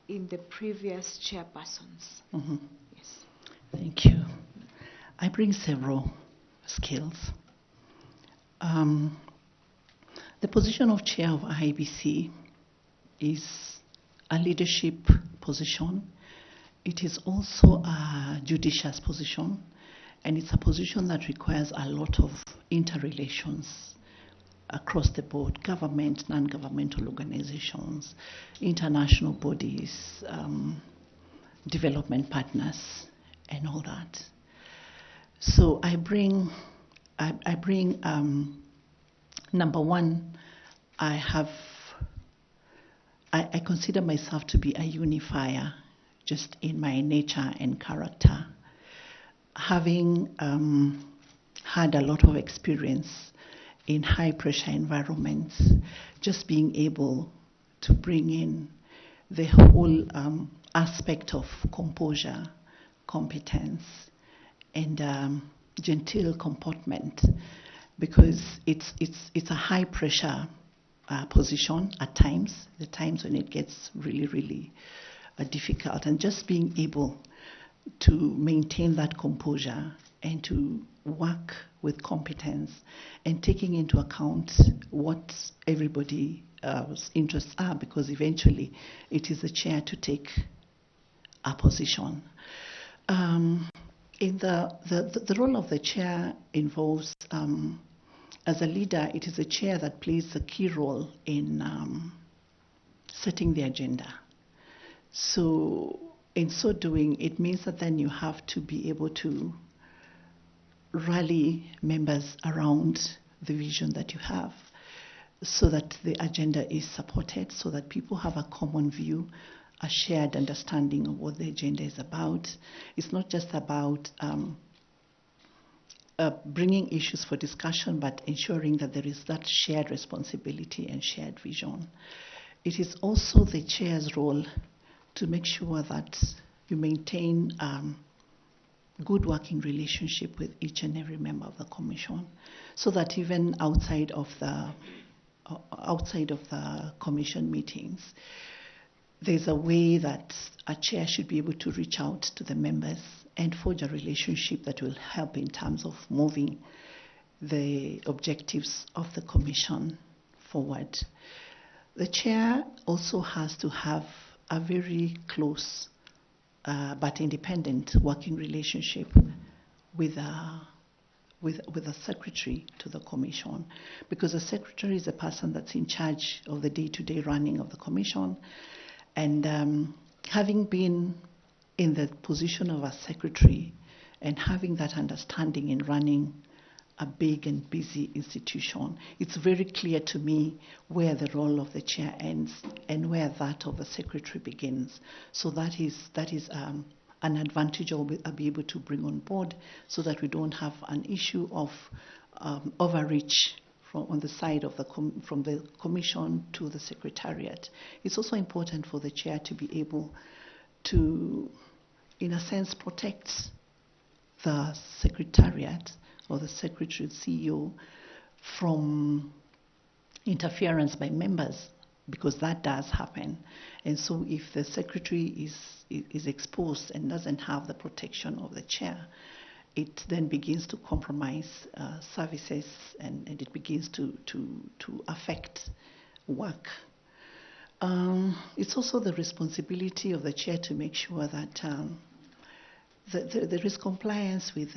in the previous chairpersons. Mm-hmm. Yes. Thank you. I bring several skills. The position of chair of IEBC is a leadership position. It is also a judicious position, and it's a position that requires a lot of interrelations across the board: government, non-governmental organizations, international bodies, development partners, and all that. So I bring number one, I consider myself to be a unifier, just in my nature and character. Having had a lot of experience in high pressure environments, just being able to bring in the whole aspect of composure, competence, and genteel comportment, because it's a high pressure position at times, the times when it gets really, really difficult, and just being able to maintain that composure and to work with competence and taking into account what everybody's interests are, because eventually it is the chair to take a position. In the role of the chair involves, as a leader, it is the chair that plays a key role in setting the agenda. So in so doing, it means that then you have to be able to rally members around the vision that you have, so that the agenda is supported, so that people have a common view, a shared understanding of what the agenda is about. It's not just about bringing issues for discussion, but ensuring that there is that shared responsibility and shared vision. It is also the chair's role to make sure that you maintain good working relationship with each and every member of the commission, so that even outside of the commission meetings, there's a way that a chair should be able to reach out to the members and forge a relationship that will help in terms of moving the objectives of the commission forward. The chair also has to have a very close but independent working relationship with a secretary to the commission, because the secretary is the person that's in charge of the day-to-day running of the commission. And having been in the position of a secretary and having that understanding in running a big and busy institution, it's very clear to me where the role of the chair ends and where that of the secretary begins. So that is an advantage I'll be able to bring on board, so that we don't have an issue of overreach on the side of from the commission to the secretariat. It's also important for the chair to be able to, in a sense, protect the secretariat or the secretary CEO from interference by members, because that does happen. And so if the secretary is exposed and doesn't have the protection of the chair, it then begins to compromise services, and it begins to affect work. It's also the responsibility of the chair to make sure that there is compliance with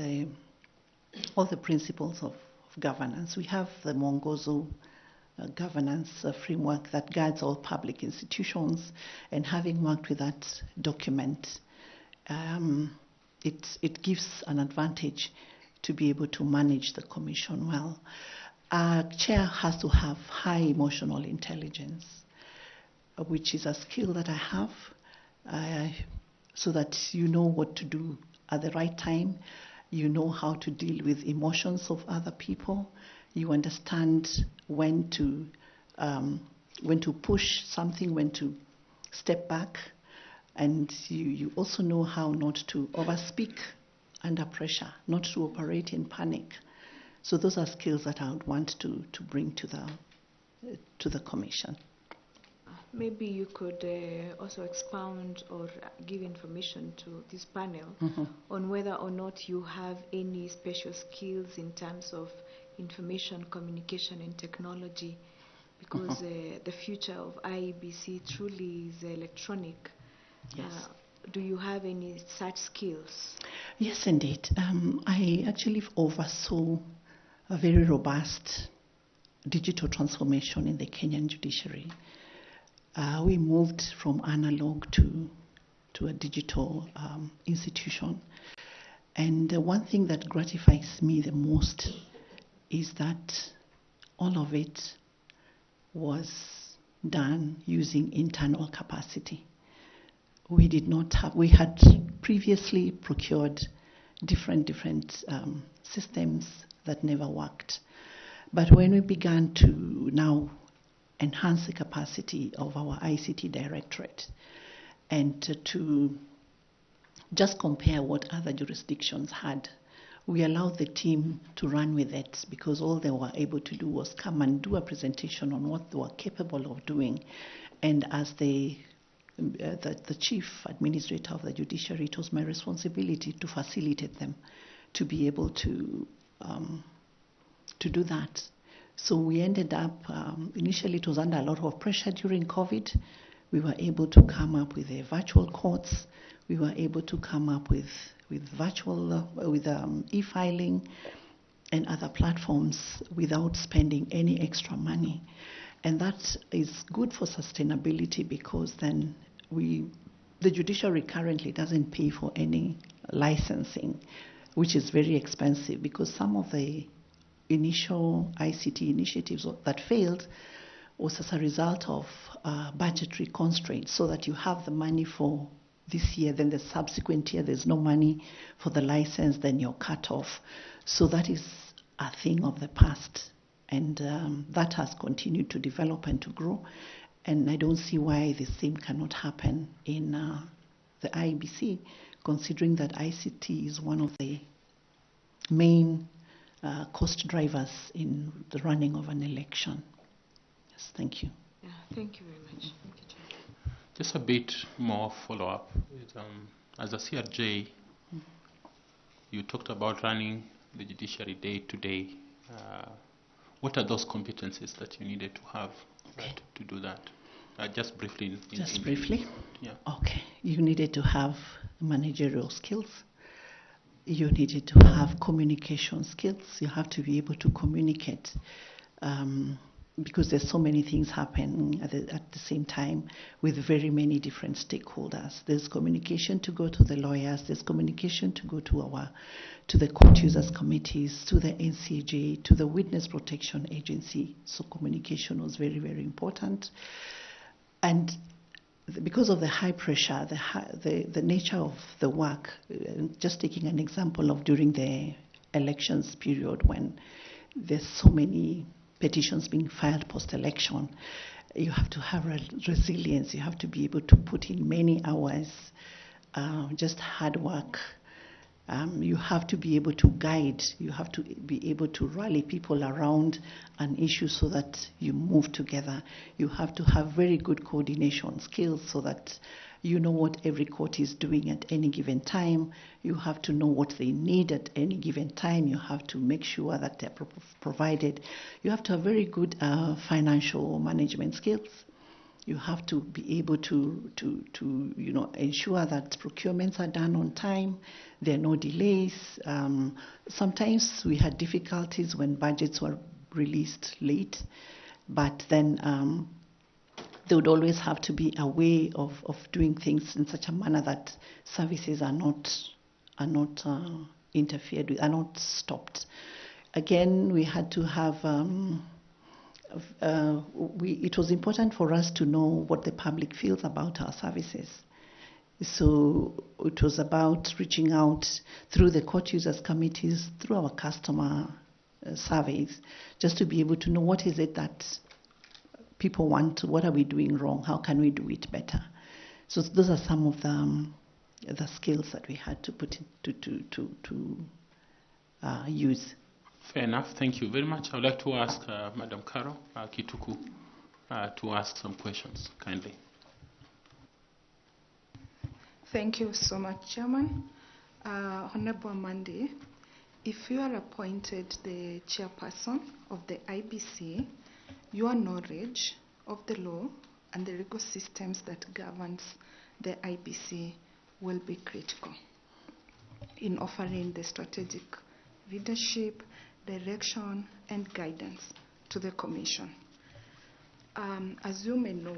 all the principles of governance. We have the Mwongozo governance framework that guides all public institutions, and having worked with that document, it gives an advantage to be able to manage the commission well. A chair has to have high emotional intelligence, which is a skill that I have, so that you know what to do at the right time. You know how to deal with emotions of other people. You understand when to push something, when to step back. And you also know how not to overspeak under pressure, not to operate in panic. So those are skills that I would want to bring to the commission. Maybe you could also expound or give information to this panel on whether or not you have any special skills in terms of information, communication, and technology, because the future of IEBC truly is electronic. Yes. Do you have any such skills? Yes, indeed. I actually oversaw a very robust digital transformation in the Kenyan judiciary. We moved from analog to a digital institution. And one thing that gratifies me the most is that all of it was done using internal capacity. We had previously procured different systems that never worked. But when we began to now enhance the capacity of our ICT directorate and to just compare what other jurisdictions had, we allowed the team to run with it, because all they were able to do was come and do a presentation on what they were capable of doing. And as the chief administrator of the judiciary, it was my responsibility to facilitate them to be able to do that. So we ended up, initially it was under a lot of pressure during COVID. We were able to come up with a virtual courts. We were able to come up with virtual, e-filing and other platforms without spending any extra money. And that is good for sustainability, because then the judiciary currently doesn't pay for any licensing, which is very expensive, because some of the initial ICT initiatives that failed was as a result of budgetary constraints, so that you have the money for this year, then the subsequent year there's no money for the license, then you're cut off. So that is a thing of the past, and that has continued to develop and to grow. And I don't see why the same cannot happen in the IEBC, considering that ICT is one of the main cost drivers in the running of an election. Yes, thank you. Yeah, thank you very much. Thank you, Chair. Just a bit more follow-up. As a CRJ, you talked about running the judiciary day to day. What are those competencies that you needed to have to do that? Just briefly. Briefly? Yeah. Okay. You needed to have managerial skills. You needed to have communication skills. You have to be able to communicate, because there's so many things happening at the same time with very many different stakeholders. There's communication to go to the lawyers. There's communication to go to the court users committees, to the NCJ, to the Witness Protection Agency. So communication was very, very important. And because of the high pressure, the nature of the work, just taking an example of during the elections period, when there's so many petitions being filed post-election, you have to have resilience. You have to be able to put in many hours, just hard work. You have to be able to guide. You have to be able to rally people around an issue so that you move together. You have to have very good coordination skills so that you know what every court is doing at any given time. You have to know what they need at any given time. You have to make sure that they're provided. You have to have very good financial management skills. You have to be able to ensure that procurements are done on time. There are no delays. Sometimes we had difficulties when budgets were released late, but then there would always have to be a way of doing things in such a manner that services are not interfered with, are not stopped. Again, we had to have. It was important for us to know what the public feels about our services. So it was about reaching out through the court users committees, through our customer surveys, just to be able to know what is it that people want, what are we doing wrong, how can we do it better. So those are some of the skills that we had to put to use. Fair enough. Thank you very much. I would like to ask Madam Carol Kituku to ask some questions, kindly. Thank you so much, Chairman. Honorable Amandi, if you are appointed the chairperson of the IBC, your knowledge of the law and the legal systems that governs the IBC will be critical in offering the strategic leadership, direction, and guidance to the Commission. As you may know,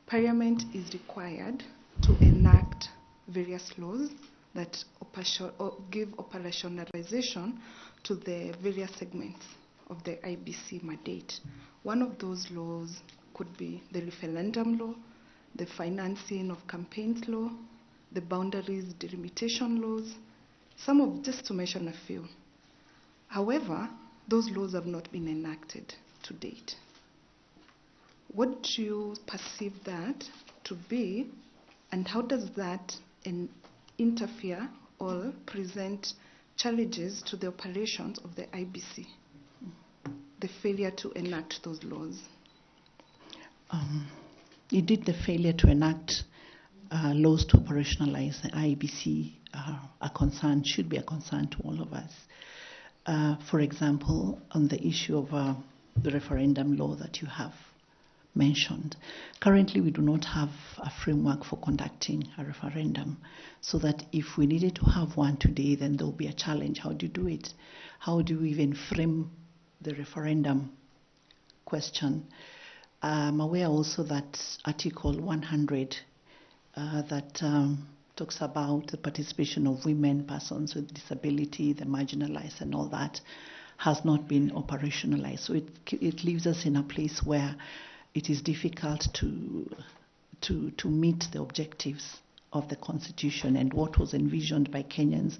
Parliament is required to enact various laws that give operationalization to the various segments of the IBC mandate. One of those laws could be the referendum law, the financing of campaigns law, the boundaries delimitation laws, just to mention a few. However, those laws have not been enacted to date. What do you perceive that to be, and how does that interfere or present challenges to the operations of the IBC, the failure to enact those laws? Indeed, the failure to enact laws to operationalize the IEBC should be a concern to all of us. For example, on the issue of the referendum law that you have mentioned, currently we do not have a framework for conducting a referendum, so that if we needed to have one today, then there will be a challenge. How do you do it? How do you even frame the referendum question? I'm aware also that Article 100 that talks about the participation of women, persons with disability, the marginalized and all that, has not been operationalized. So it leaves us in a place where it is difficult to meet the objectives of the Constitution and what was envisioned by Kenyans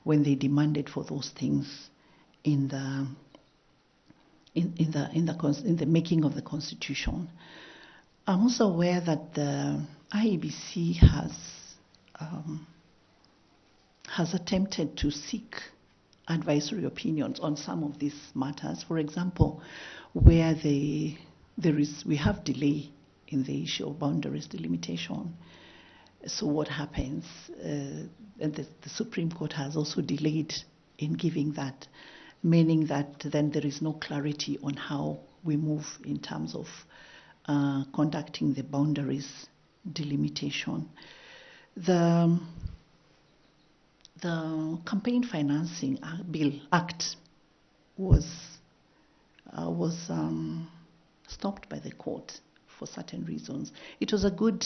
when they demanded for those things in the making of the Constitution. I'm also aware that the IEBC has attempted to seek advisory opinions on some of these matters. For example, where we have delay in the issue of boundaries delimitation. So what happens? And the Supreme Court has also delayed in giving that, meaning that then there is no clarity on how we move in terms of conducting the boundaries delimitation. The Campaign Financing Act was stopped by the court for certain reasons. It was a good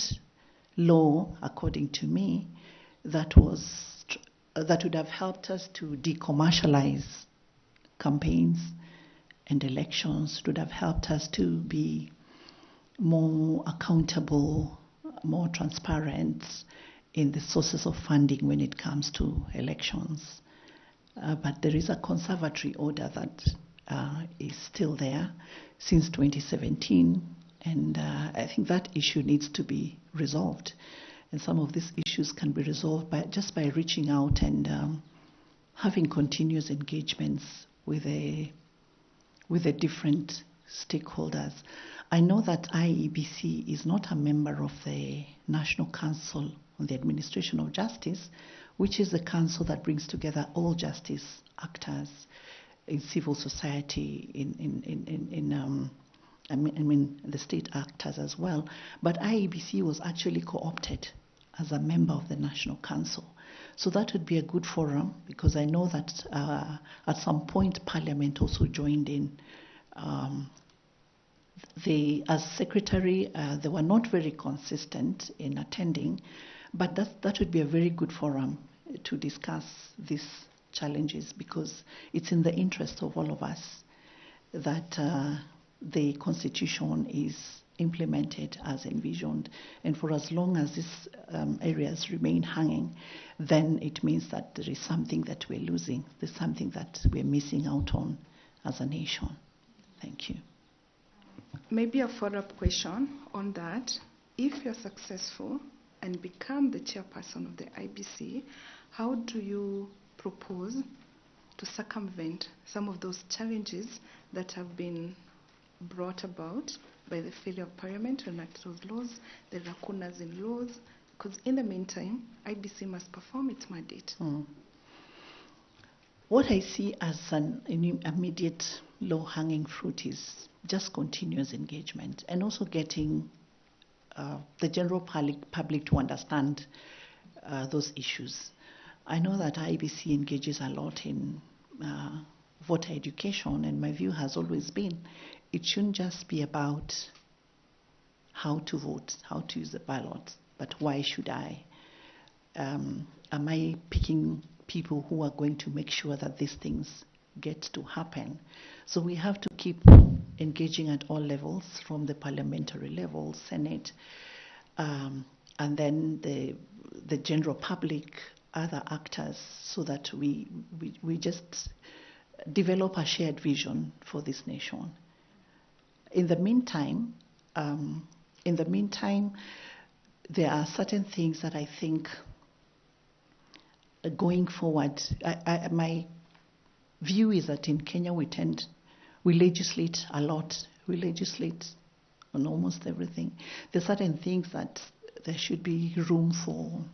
law, according to me, that would have helped us to decommercialize campaigns and elections. It would have helped us to be more accountable, more transparent in the sources of funding when it comes to elections. But there is a conservatory order that is still there since 2017, and I think that issue needs to be resolved. And some of these issues can be resolved just by reaching out and having continuous engagements with the different stakeholders. I know that IEBC is not a member of the National Council on the Administration of Justice, which is the council that brings together all justice actors in civil society, the state actors as well. But IEBC was actually co-opted as a member of the National Council. So that would be a good forum, because I know that at some point Parliament also joined in. As secretary, they were not very consistent in attending, but that would be a very good forum to discuss these challenges, because it's in the interest of all of us that the Constitution is implemented as envisioned. And for as long as these areas remain hanging, then it means that there is something that we're losing. There's something that we're missing out on as a nation. Thank you. Maybe a follow-up question on that. If you're successful and become the chairperson of the IBC, how do you propose to circumvent some of those challenges that have been brought about by the failure of Parliament to enact those laws, the lacunas in laws, because in the meantime, IBC must perform its mandate. What I see as an immediate low-hanging fruit is just continuous engagement and also getting the general public to understand those issues. I know that IEBC engages a lot in voter education, and my view has always been it shouldn't just be about how to vote, how to use the ballot, but why should I? Am I picking people who are going to make sure that these things get to happen? So we have to keep engaging at all levels, from the parliamentary level, Senate, and then the general public, other actors, so that we just develop a shared vision for this nation. In the meantime, there are certain things that I think going forward, my view is that in Kenya we legislate a lot. We legislate on almost everything. There are certain things that there should be room for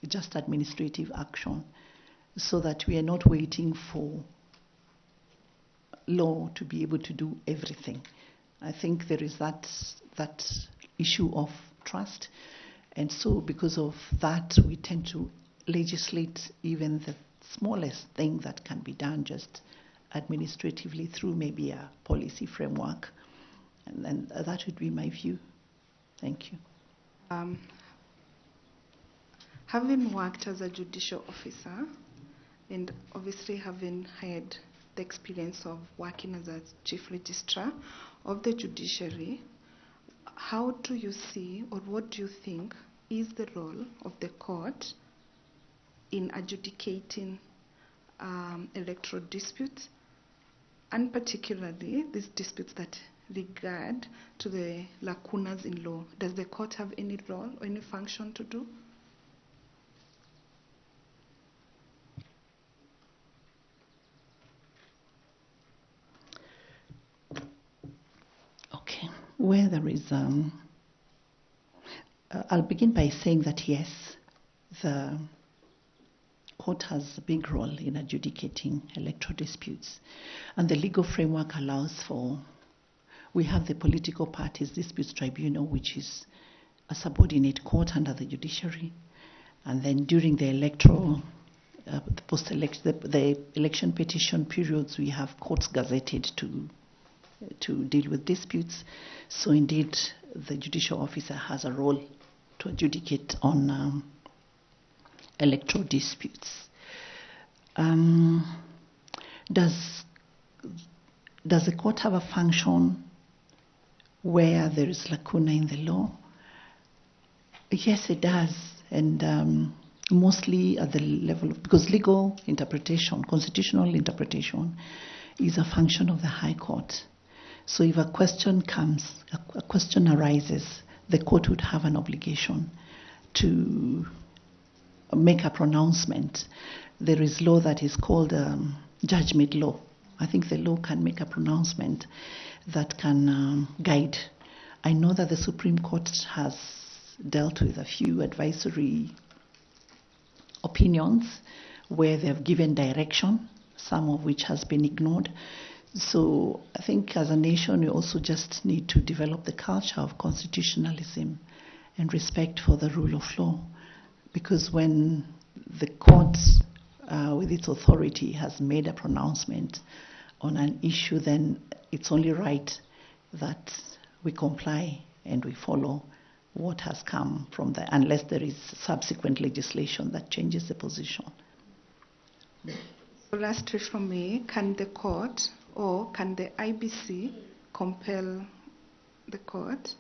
just administrative action, so that we are not waiting for law to be able to do everything. I think there is that issue of trust, and so because of that we tend to legislate even the smallest thing that can be done just administratively through maybe a policy framework, and then that would be my view. Thank you. Having worked as a judicial officer and obviously having had the experience of working as a chief registrar of the judiciary, how do you see, or what do you think is the role of the court in adjudicating electoral disputes, and particularly these disputes that regard to the lacunas in law? Does the court have any role or any function to do? Okay, where there is, I'll begin by saying that yes, the court has a big role in adjudicating electoral disputes, and the legal framework allows for, we have the Political Parties Disputes Tribunal, which is a subordinate court under the judiciary, and then during the electoral, the election petition periods, we have courts gazetted to deal with disputes. So indeed, the judicial officer has a role to adjudicate on electoral disputes. Does the court have a function where there is lacuna in the law? Yes, it does, and mostly at the level of, because legal interpretation, constitutional interpretation, is a function of the High Court. So if a question arises, the court would have an obligation to make a pronouncement. There is law that is called judgment law. I think the law can make a pronouncement that can guide. I know that the Supreme Court has dealt with a few advisory opinions where they have given direction, some of which has been ignored. So I think as a nation, we also just need to develop the culture of constitutionalism and respect for the rule of law. Because when the court, with its authority, has made a pronouncement on an issue, then it's only right that we comply and we follow what has come from there, unless there is subsequent legislation that changes the position. Lastly from me, can the court or can the IBC compel the court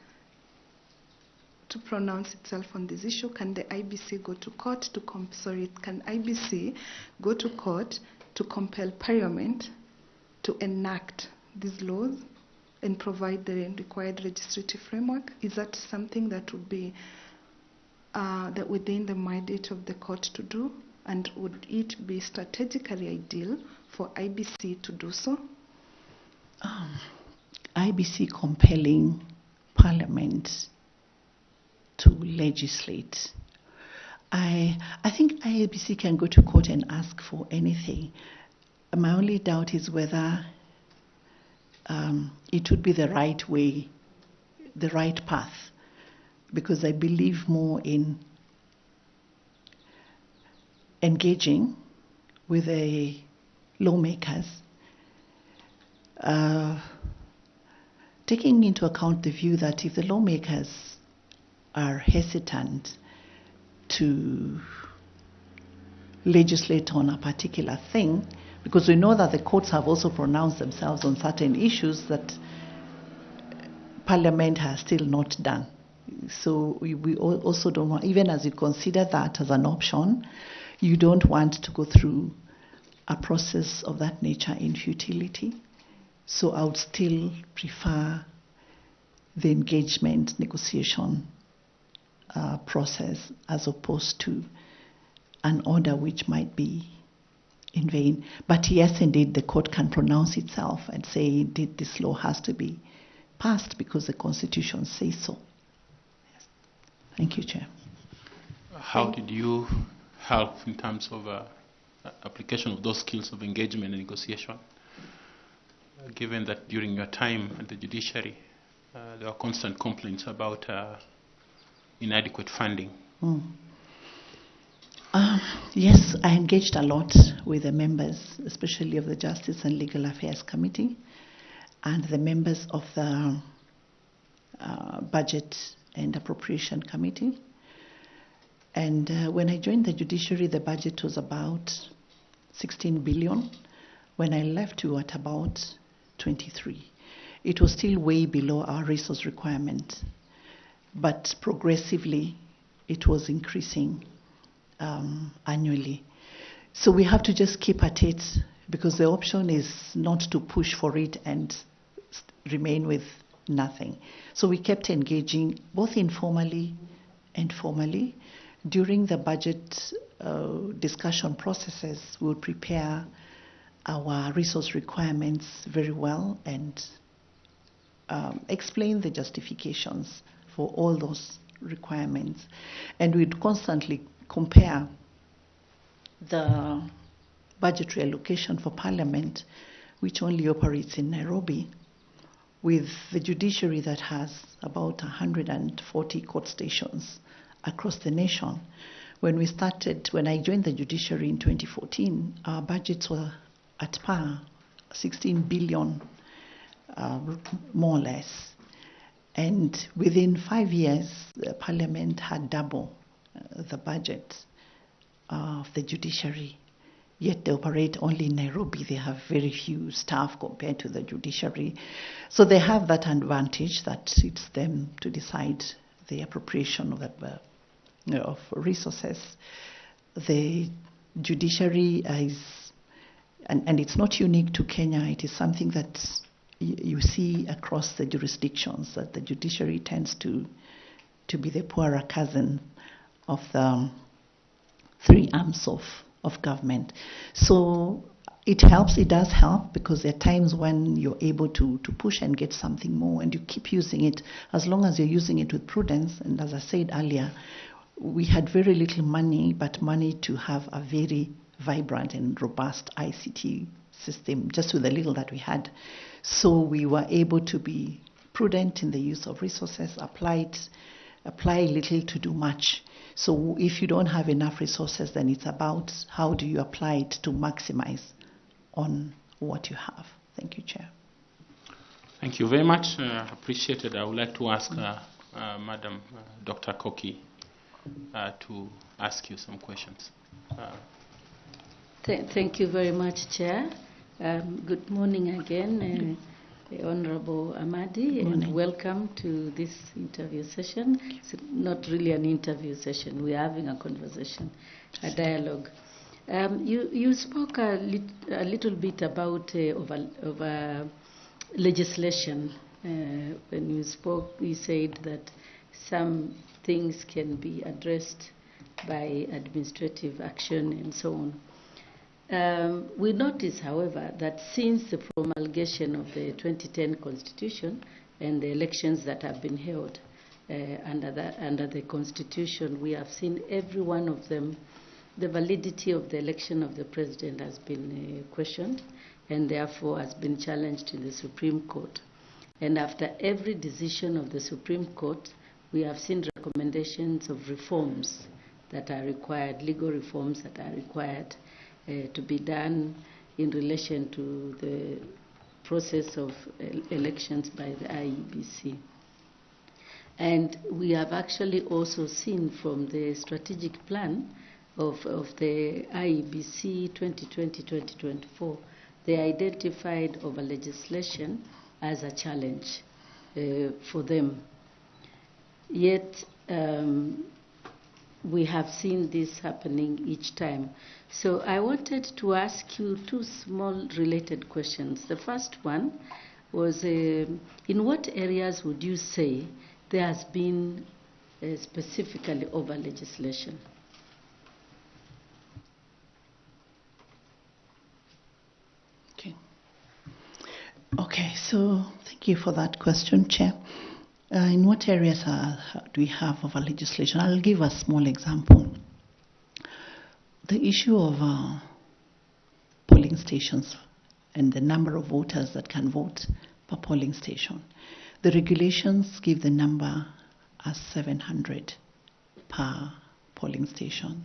to pronounce itself on this issue? Can the IBC go to court to can IBC go to court to compel Parliament to enact these laws and provide the required legislative framework? Is that something that would be that within the mandate of the court to do? And would it be strategically ideal for IBC to do so? IBC compelling Parliament to legislate. I think IEBC can go to court and ask for anything. My only doubt is whether it would be the right way, the right path, because I believe more in engaging with the lawmakers, taking into account the view that if the lawmakers are hesitant to legislate on a particular thing, because we know that the courts have also pronounced themselves on certain issues that Parliament has still not done. So we also don't want, even as you consider that as an option, you don't want to go through a process of that nature in futility. So I would still prefer the engagement negotiation process as opposed to an order which might be in vain. But yes, indeed, the court can pronounce itself and say, indeed, this law has to be passed because the Constitution says so. Yes. Thank you, Chair. How did you help in terms of application of those skills of engagement and negotiation, given that during your time at the judiciary, there were constant complaints about inadequate funding? Yes, I engaged a lot with the members, especially of the Justice and Legal Affairs Committee, and the members of the Budget and Appropriation Committee. And when I joined the judiciary, the budget was about 16 billion. When I left, we were at about 23. It was still way below our resource requirement, but progressively it was increasing annually. So we have to just keep at it, because the option is not to push for it and remain with nothing. So we kept engaging both informally and formally. During the budget discussion processes, we would prepare our resource requirements very well and explain the justifications for all those requirements. And we'd constantly compare the budgetary allocation for Parliament, which only operates in Nairobi, with the judiciary that has about 140 court stations across the nation. When I joined the judiciary in 2014, our budgets were at par, 16 billion, more or less. And within 5 years, the Parliament had double the budget of the judiciary. Yet they operate only in Nairobi. They have very few staff compared to the judiciary. So they have that advantage that it's them to decide the appropriation of resources. The judiciary is, and it's not unique to Kenya, it is something that you see across the jurisdictions, that the judiciary tends to be the poorer cousin of the three arms of government. So it helps, it does help, because there are times when you're able to push and get something more, and you keep using it as long as you're using it with prudence. And as I said earlier, we had very little money, but money to have a very vibrant and robust ICT system, just with the little that we had. So we were able to be prudent in the use of resources, apply little to do much. So if you don't have enough resources, then it's about how do you apply it to maximize on what you have. Thank you, Chair. Thank you very much. Appreciated. I would like to ask Madam Dr. Koki to ask you some questions. Thank you very much, Chair. Good morning again, Honorable Amadi, and welcome to this interview session. It's not really an interview session. We're having a conversation, a dialogue. You spoke a little bit about legislation. When you spoke, you said that some things can be addressed by administrative action and so on. We notice, however, that since the promulgation of the 2010 Constitution, and the elections that have been held under the Constitution, we have seen every one of them, the validity of the election of the president has been questioned and therefore has been challenged in the Supreme Court. And after every decision of the Supreme Court, we have seen recommendations of reforms that are required, legal reforms that are required to be done in relation to the process of elections by the IEBC. And we have actually also seen from the strategic plan of the IEBC 2020-2024, they identified over legislation as a challenge for them. Yet we have seen this happening each time. So I wanted to ask you two small related questions. The first one was, in what areas would you say there has been specifically over legislation? Okay, so thank you for that question, Chair. In what areas do we have over legislation? I'll give a small example. The issue of polling stations and the number of voters that can vote per polling station. The regulations give the number as 700 per polling station.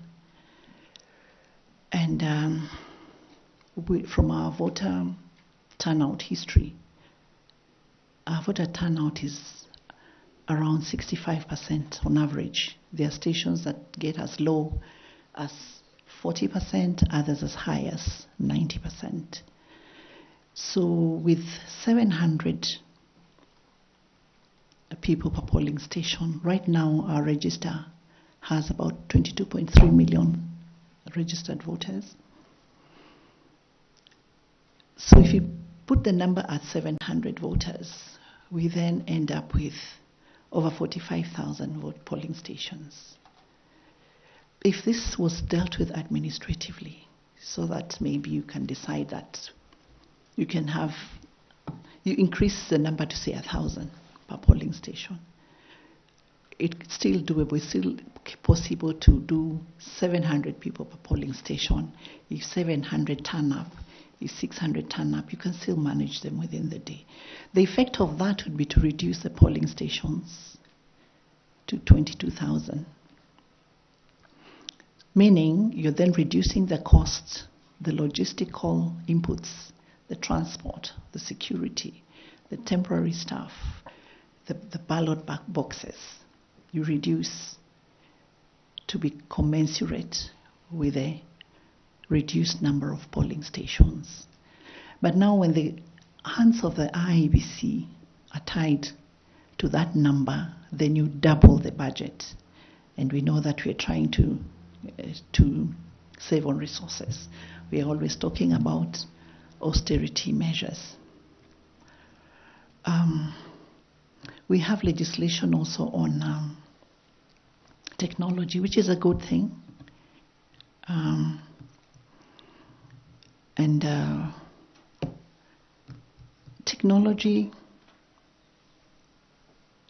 And from our voter turnout history, our voter turnout is around 65% on average. There are stations that get as low as 40%, others as high as 90%. So with 700 people per polling station, right now our register has about 22.3 million registered voters. So if you put the number at 700 voters, we then end up with over 45,000 vote polling stations. If this was dealt with administratively, so that maybe you can decide that you increase the number to say 1,000 per polling station, it's still doable. It's still possible to do 700 people per polling station. If 700 turn up, if 600 turn up, you can still manage them within the day. The effect of that would be to reduce the polling stations to 22,000. Meaning you're then reducing the costs, the logistical inputs, the transport, the security, the temporary staff, the ballot boxes. You reduce to be commensurate with a reduced number of polling stations. But now when the hands of the IEBC are tied to that number, then you double the budget. And we know that we're trying to save on resources. We are always talking about austerity measures. We have legislation also on technology, which is a good thing. And technology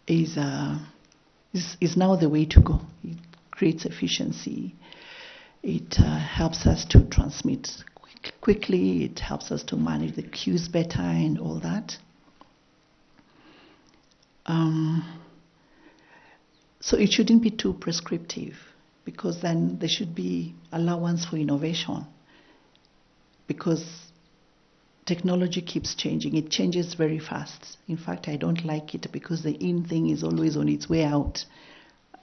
is now the way to go. It creates efficiency. It helps us to transmit quickly. It helps us to manage the queues better and all that. So it shouldn't be too prescriptive, because then there should be allowance for innovation, because technology keeps changing. It changes very fast. In fact, I don't like it because the in thing is always on its way out.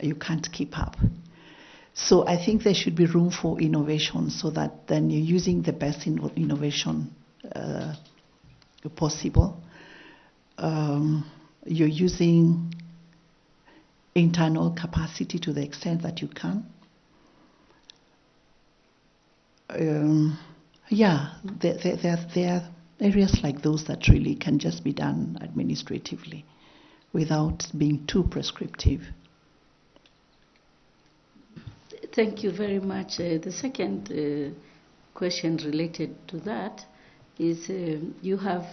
You can't keep up. So I think there should be room for innovation, so that then you're using the best innovation possible. You're using internal capacity to the extent that you can. There are areas like those that really can just be done administratively without being too prescriptive. Thank you very much. The second question related to that is you have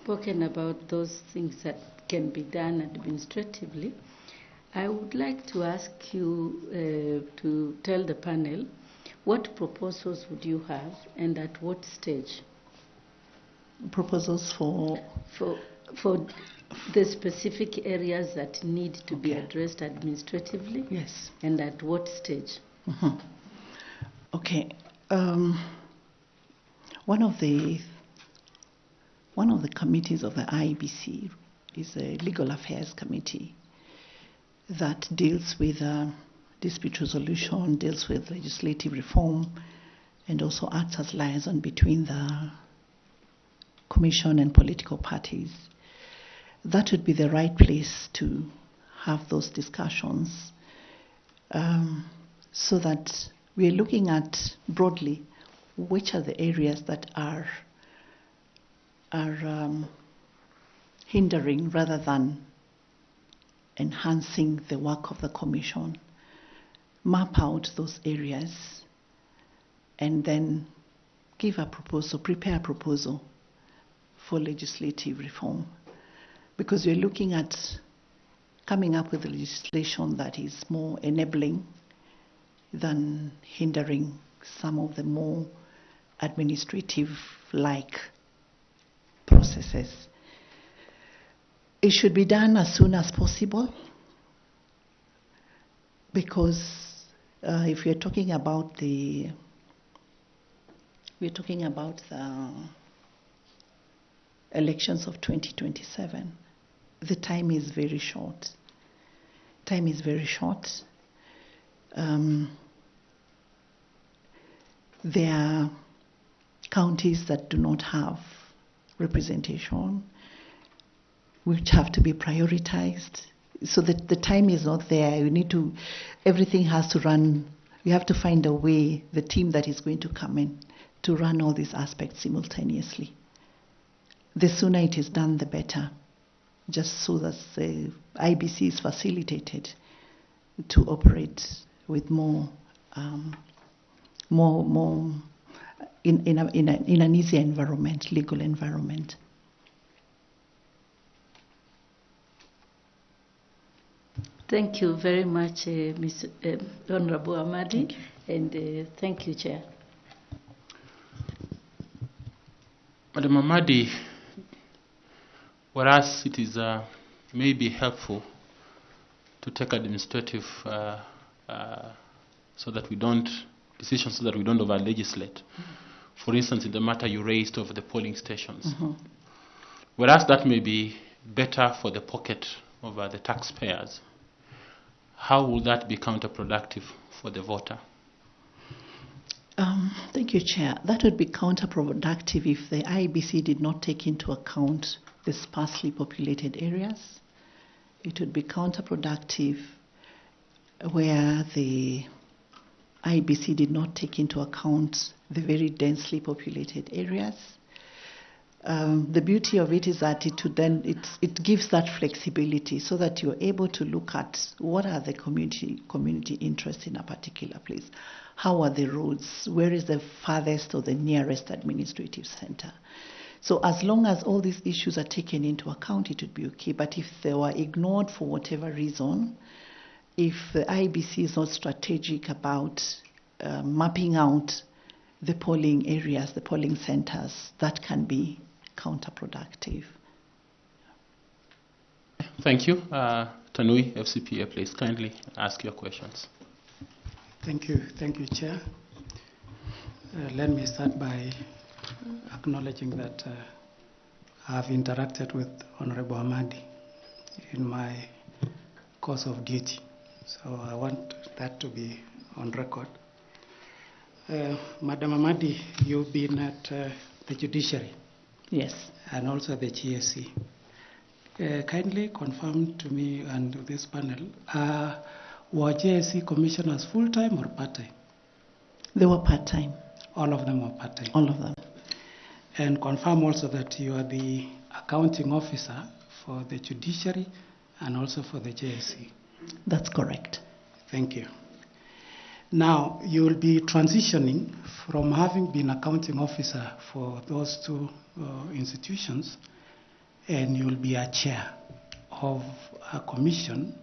spoken about those things that can be done administratively. I would like to ask you to tell the panel what proposals would you have and at what stage? Proposals for the specific areas that need to be addressed administratively? Yes. And at what stage? Mm-hmm. Okay. One of the committees of the IEBC is a Legal Affairs Committee that deals with dispute resolution, deals with legislative reform, and also acts as liaison between the Commission and political parties. That would be the right place to have those discussions, so that we're looking at broadly which are the areas that are hindering rather than enhancing the work of the Commission. Map out those areas and then give a proposal, prepare a proposal for legislative reform. Because we're looking at coming up with legislation that is more enabling than hindering some of the more administrative-like processes. It should be done as soon as possible, because if we're talking about the elections of 2027, the time is very short. There are counties that do not have representation, which have to be prioritized. So that the time is not there. Everything has to run. We have to find a way, the team that is going to come in, to run all these aspects simultaneously. The sooner it is done, the better, just so that the IBC is facilitated to operate with more in an easy environment, legal environment. Thank you very much, Ms. Honorable Amadi, and thank you, Chair. Madam Amadi, whereas it is maybe helpful to take administrative decisions so that we don't over-legislate. For instance, in the matter you raised of the polling stations. Whereas that may be better for the pocket of the taxpayers, how will that be counterproductive for the voter? Thank you, Chair. That would be counterproductive if the IEBC did not take into account the sparsely populated areas. It would be counterproductive where the IEBC did not take into account the very densely populated areas. The beauty of it is that it gives that flexibility so that you're able to look at what are the community interests in a particular place. How are the roads? Where is the farthest or the nearest administrative center? So as long as all these issues are taken into account, it would be okay. But if they were ignored for whatever reason, if the IEBC is not strategic about mapping out the polling areas, the polling centers, that can be counterproductive. Thank you. Tanui, FCPA, please kindly ask your questions. Thank you, Chair. Let me start by acknowledging that I have interacted with Honorable Amadi in my course of duty. So I want that to be on record. Madam Amadi, you've been at the judiciary. Yes. And also the GSC. Kindly confirm to me and to this panel, were GSC commissioners full-time or part-time? They were part-time. All of them were part-time? All of them. And confirm also that you are the accounting officer for the judiciary and also for the GSC. That's correct. Thank you. Now, you will be transitioning from having been accounting officer for those two institutions and you'll be a chair of a commission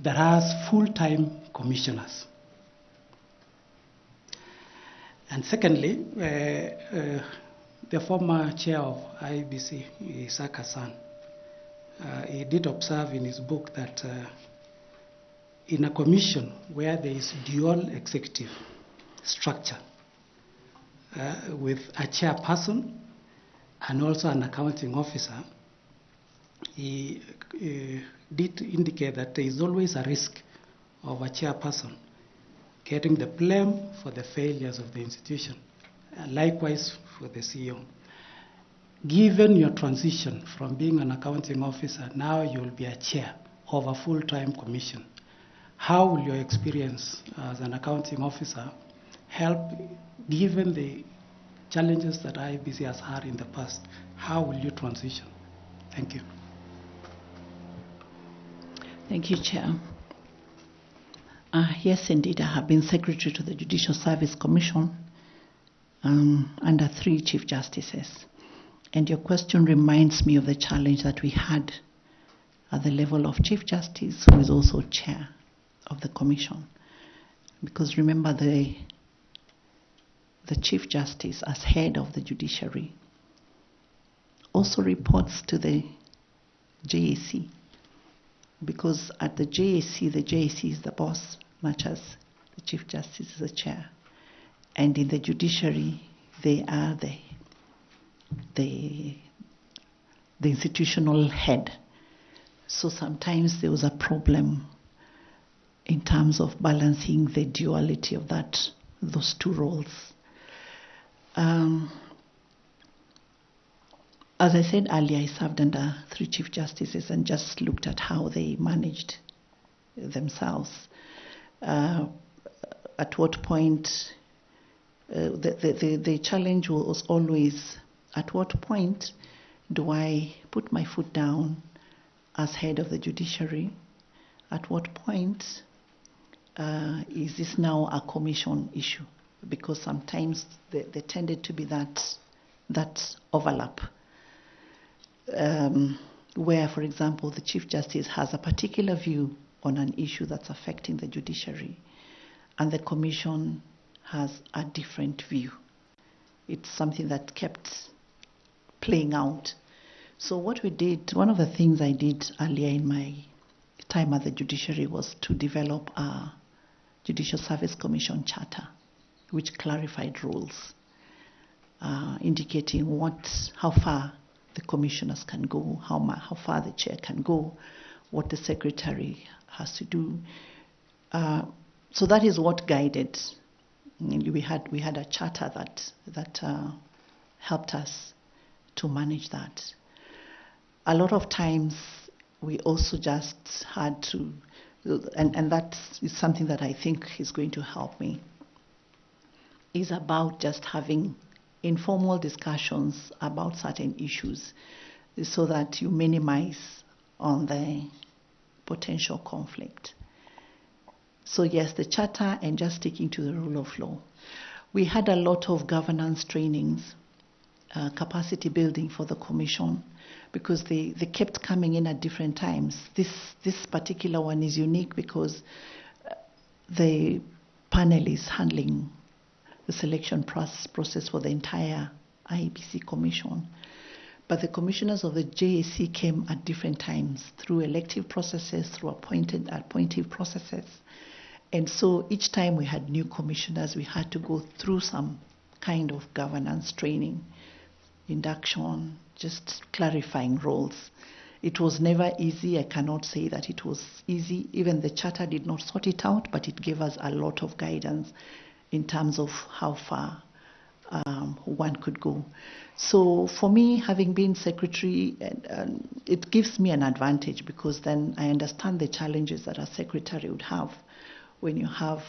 that has full-time commissioners. And secondly, the former chair of IEBC, Isaac Hassan, he did observe in his book that in a commission where there is dual executive structure with a chairperson and also an accounting officer, he did indicate that there is always a risk of a chairperson getting the blame for the failures of the institution, and likewise for the CEO. Given your transition from being an accounting officer, now you will be a chair of a full-time commission. How will your experience as an accounting officer help, given the challenges that IEBC has had in the past? How will you transition? Thank you. Thank you, Chair. Yes, indeed, I have been Secretary to the Judicial Service Commission under 3 Chief Justices. And your question reminds me of the challenge that we had at the level of Chief Justice, who is also Chair of the Commission. Because remember, the Chief Justice, as head of the judiciary, also reports to the JAC. Because at the JAC is the boss, much as the Chief Justice is the chair. And in the judiciary, they are the institutional head. So sometimes there was a problem in terms of balancing the duality of those 2 roles. As I said earlier, I served under 3 Chief Justices and just looked at how they managed themselves. At what point, the challenge was always, at what point do I put my foot down as head of the judiciary? At what point is this now a commission issue? Because sometimes there tended to be that overlap. Where, for example, the Chief Justice has a particular view on an issue that's affecting the judiciary, and the Commission has a different view. It's something that kept playing out. So what we did, one of the things I did earlier in my time at the judiciary was to develop a Judicial Service Commission charter, which clarified rules, indicating how far the commissioners can go, how far the chair can go, what the secretary has to do. So that is what guided. We had a charter that helped us to manage that. A lot of times we also just had to, and that is something that I think is going to help me, is about just having informal discussions about certain issues so that you minimize on the potential conflict. So yes, the charter and just sticking to the rule of law. We had a lot of governance trainings, capacity building for the commission, because they kept coming in at different times. This particular one is unique because the panel is handling the selection process for the entire IEBC commission. But the commissioners of the JAC came at different times through elective processes, through appointive processes. And so each time we had new commissioners, we had to go through some kind of governance training, induction, just clarifying roles. It was never easy. I cannot say that it was easy. Even the charter did not sort it out, but it gave us a lot of guidance in terms of how far one could go. So for me, having been secretary, it gives me an advantage because then I understand the challenges that a secretary would have when you have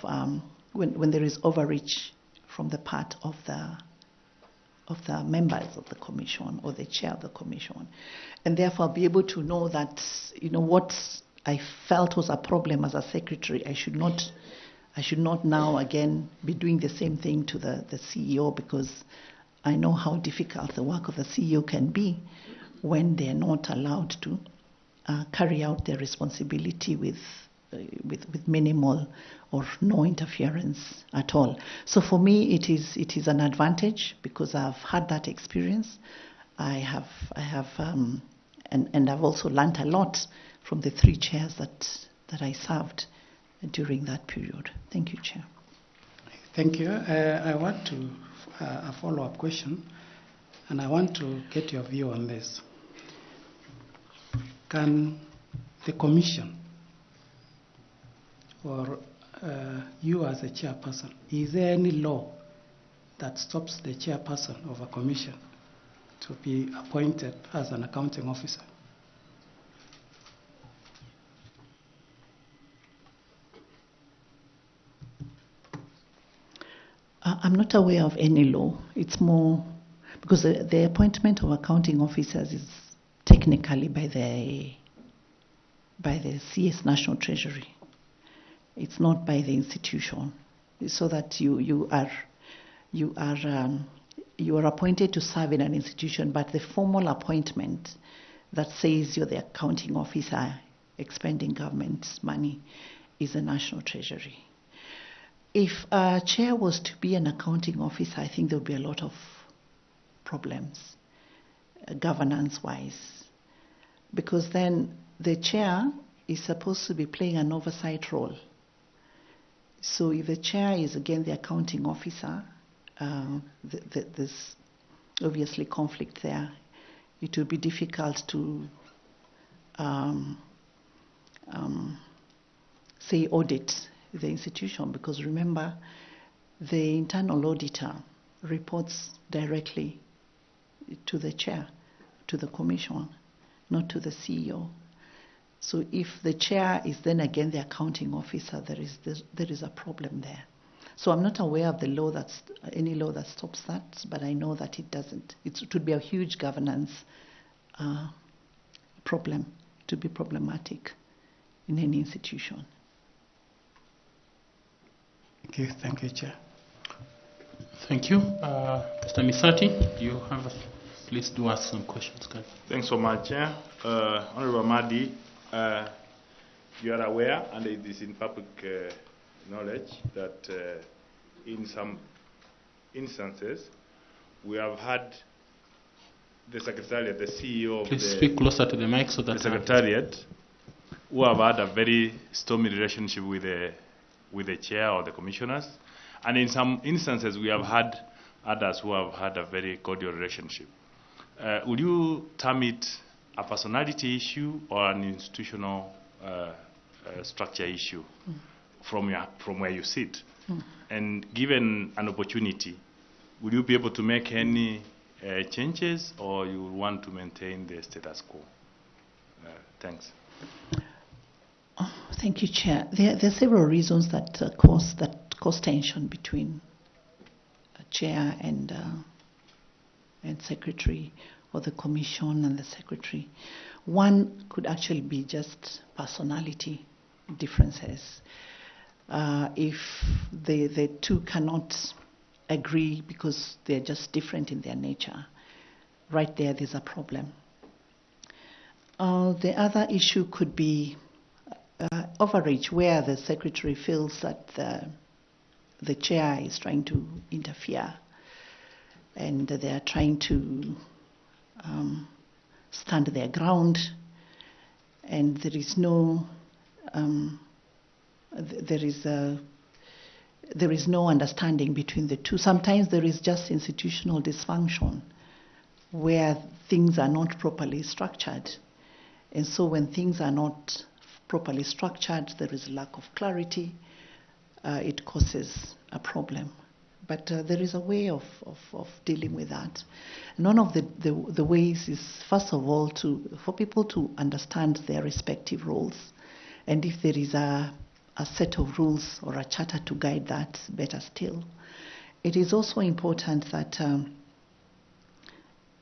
when there is overreach from the part of the members of the commission or the chair of the commission, and therefore be able to know that what I felt was a problem as a secretary, I should not now again be doing the same thing to the CEO, because I know how difficult the work of the CEO can be when they are not allowed to carry out their responsibility with minimal or no interference at all. So for me, it is an advantage because I've had that experience. I have, and I've also learned a lot from the 3 chairs that I served during that period. Thank you, Chair. Thank you. I want to a follow-up question, and I want to get your view on this. Can the Commission or you as a chairperson, is there any law that stops the chairperson of a commission to be appointed as an accounting officer? I'm not aware of any law. It's more because the appointment of accounting officers is technically by the CS National Treasury. It's not by the institution. So that you are appointed to serve in an institution, but the formal appointment that says you're the accounting officer expending government's money is the National Treasury. If a chair was to be an accounting officer, I think there would be a lot of problems, governance-wise, because then the chair is supposed to be playing an oversight role. So if the chair is again the accounting officer, there's obviously conflict there. It will be difficult to say audit the institution, because remember, the internal auditor reports directly to the chair, to the commission, not to the CEO. So if the chair is then again the accounting officer, there is a problem there. So I'm not aware of any law that stops that, but I know that it doesn't. It would be a huge governance problem, to be problematic in any institution. Thank you, Chair. Thank you. Mr. Misati, you have, please do ask some questions. Thanks so much, Chair. Honorable Amadi, you are aware, and it is in public knowledge, that in some instances, we have had the Secretariat, the CEO of please speak closer to the mic so that the Secretariat, who have had a very stormy relationship with the chair or the commissioners, and in some instances we have had others who have had a very cordial relationship. Would you term it a personality issue or an institutional structure issue from where you sit? And given an opportunity, would you be able to make any changes, or you want to maintain the status quo? Thanks. Thank you, Chair. There are several reasons that cause tension between a chair and secretary, or the commission and the secretary. One could actually be just personality differences. If the two cannot agree because they're just different in their nature, right there's a problem. The other issue could be overreach, where the secretary feels that the chair is trying to interfere and they are trying to stand their ground, and there is no understanding between the two. Sometimes there is just institutional dysfunction where things are not properly structured, and so when things are not properly structured, there is a lack of clarity. It causes a problem. But there is a way of dealing with that. One of the ways is, first of all, for people to understand their respective roles. And if there is a set of rules or a charter to guide that, better still. It is also important that,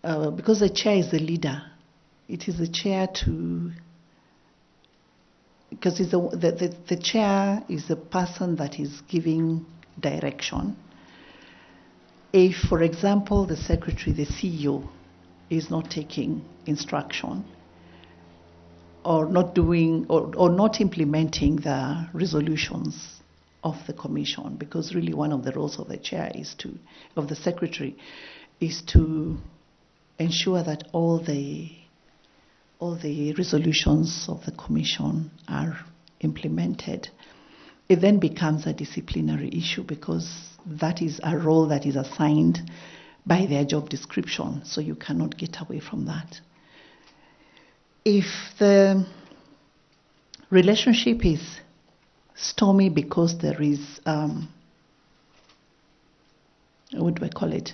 because the chair is the leader, it is the chair because the chair is the person that is giving direction. If, for example, the secretary, the CEO, is not taking instruction or not doing or not implementing the resolutions of the commission, because really one of the roles of the chair of the secretary is to ensure that all the resolutions of the commission are implemented. It then becomes a disciplinary issue, because that is a role that is assigned by their job description, so you cannot get away from that. If the relationship is stormy because there is, what do I call it,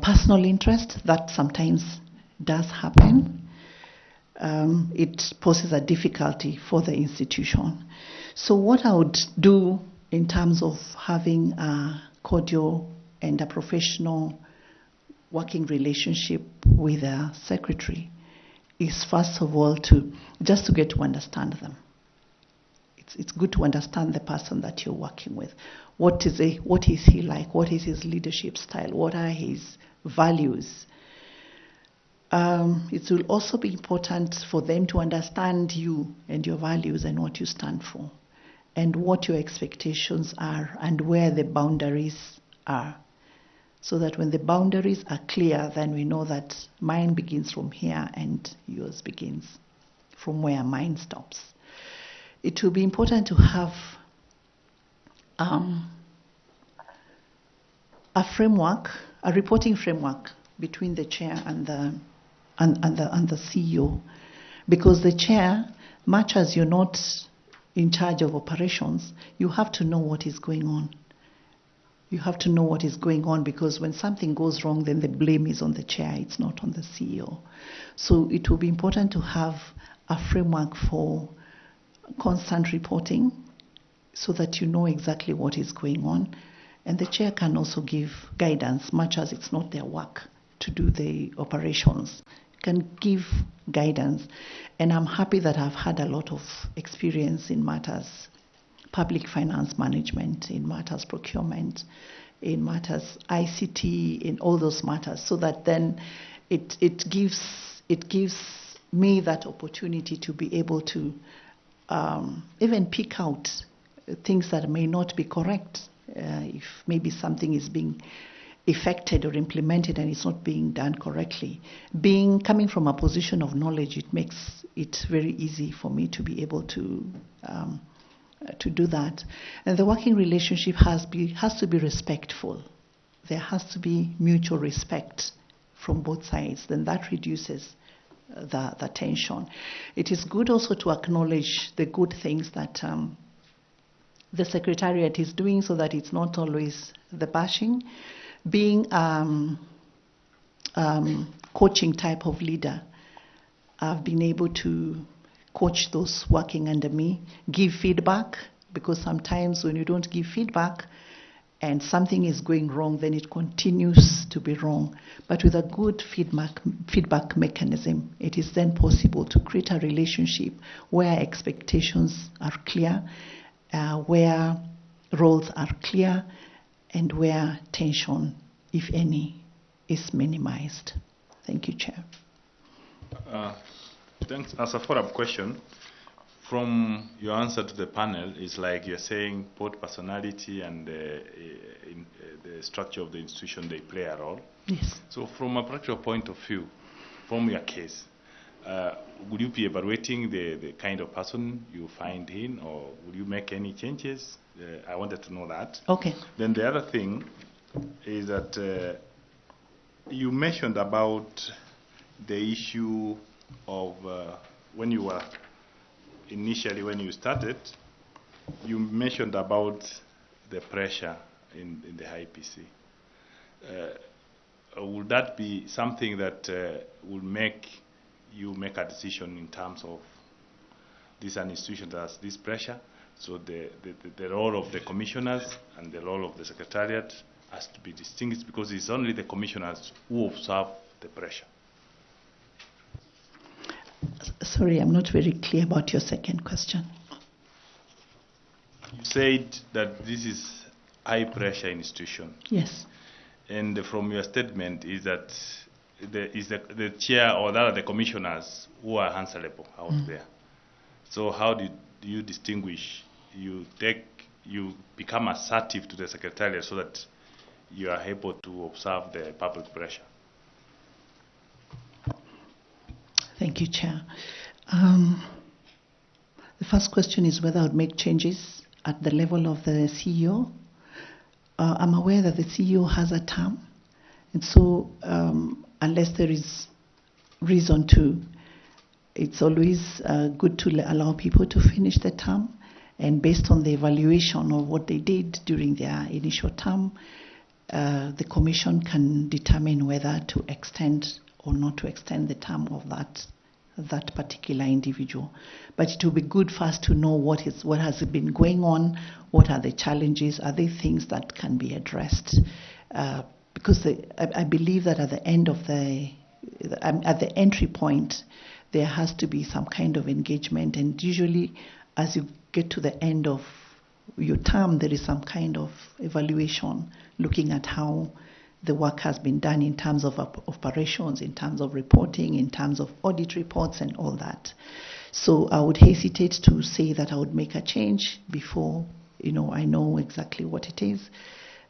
personal interest, that sometimes does happen. It poses a difficulty for the institution. So what I would do in terms of having a cordial and a professional working relationship with a secretary is, first of all, to get to understand them. It's good to understand the person that you're working with. What is he like? What is his leadership style? What are his values? It will also be important for them to understand you and your values and what you stand for, and what your expectations are and where the boundaries are. So that when the boundaries are clear, then we know that mine begins from here and yours begins from where mine stops. It will be important to have a framework, a reporting framework between the chair and the CEO, because the chair, much as you're not in charge of operations, you have to know what is going on. You have to know what is going on, because when something goes wrong, then the blame is on the chair, it's not on the CEO. So it will be important to have a framework for constant reporting, so that you know exactly what is going on. And the chair can also give guidance, much as it's not their work to do the operations. Can give guidance. And I'm happy that I've had a lot of experience in matters public finance management, in matters procurement, in matters ICT, in all those matters, so that then it gives me that opportunity to be able to even pick out things that may not be correct. If maybe something is being effected or implemented and it's not being done correctly. Coming from a position of knowledge, it makes it very easy for me to be able to do that. And the working relationship has to be respectful. There has to be mutual respect from both sides. Then that reduces the tension. It is good also to acknowledge the good things that the Secretariat is doing, so that it's not always the bashing. Being coaching type of leader, I've been able to coach those working under me, give feedback, because sometimes when you don't give feedback and something is going wrong, then it continues to be wrong. But with a good feedback mechanism, it is then possible to create a relationship where expectations are clear, where roles are clear, and where tension, if any, is minimized. Thank you, Chair. Thanks. As a follow-up question, from your answer to the panel, it's like you're saying both personality and the structure of the institution, they play a role. Yes. So from a practical point of view, from your case, would you be evaluating the kind of person you find in, or would you make any changes? I wanted to know that. Okay. Then the other thing is that you mentioned about the issue of when you started, you mentioned about the pressure in the IEBC. Would that be something that will make you make a decision in terms of this an institution that has this pressure? So the role of the commissioners and the role of the Secretariat has to be distinguished, because it's only the commissioners who observe the pressure. Sorry, I'm not very clear about your second question. You said that this is high pressure institution. Yes. And from your statement is that the chair or that are the commissioners who are answerable out there. So how do you distinguish? You become assertive to the secretariat so that you are able to observe the public pressure. Thank you, Chair. The first question is whether I would make changes at the level of the CEO. I'm aware that the CEO has a term, and so unless there is reason to, it's always good to allow people to finish the term, and based on the evaluation of what they did during their initial term, the Commission can determine whether to extend or not to extend the term of that particular individual. But it will be good for us to know what has been going on, what are the challenges, are there things that can be addressed? Because I believe that at the end of at the entry point, there has to be some kind of engagement, and usually as you get to the end of your term, there is some kind of evaluation looking at how the work has been done in terms of operations, in terms of reporting, in terms of audit reports and all that. So I would hesitate to say that I would make a change before I know exactly what it is.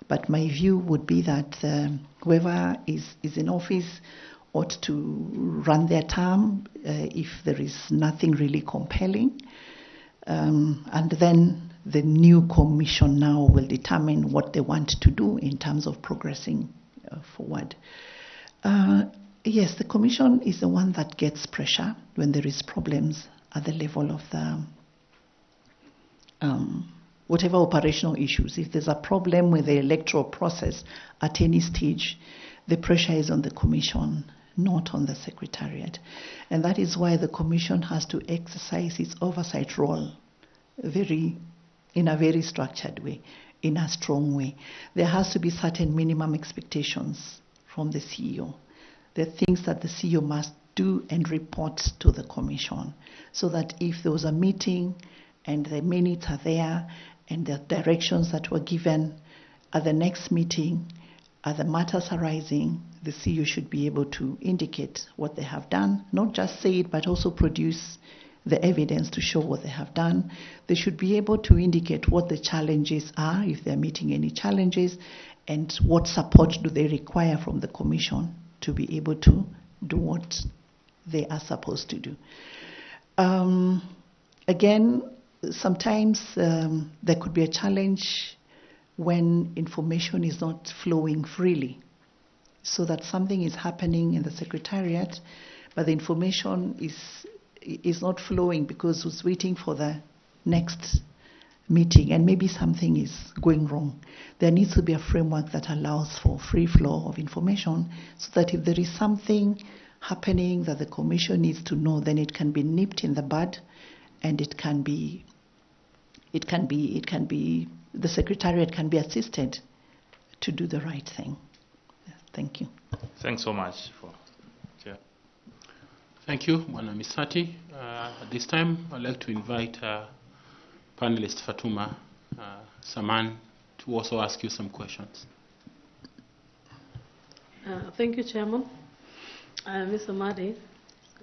But my view would be that whoever is in office ought to run their term if there is nothing really compelling. And then the new commission now will determine what they want to do in terms of progressing forward. Yes, the commission is the one that gets pressure when there is problems at the level of the whatever operational issues. If there's a problem with the electoral process at any stage, the pressure is on the commission, not on the secretariat. And that is why the commission has to exercise its oversight role in a very structured way, in a strong way. There has to be certain minimum expectations from the CEO. There are things that the CEO must do and report to the commission, so that if there was a meeting and the minutes are there and the directions that were given at the next meeting, are the matters arising, the CEO should be able to indicate what they have done, not just say it, but also produce the evidence to show what they have done. They should be able to indicate what the challenges are, if they're meeting any challenges, and what support do they require from the commission to be able to do what they are supposed to do. Again, sometimes there could be a challenge when information is not flowing freely, so that something is happening in the secretariat, but the information is not flowing because it's waiting for the next meeting, and maybe something is going wrong. There needs to be a framework that allows for free flow of information, so that if there is something happening that the commission needs to know, then it can be nipped in the bud, and the secretariat can be assisted to do the right thing. Thank you. Thanks so much for Chair. Thank you, Bwana Misati. At this time, I'd like to invite panelist Fatuma Saman to also ask you some questions. Thank you, Chairman. Mr. Madi,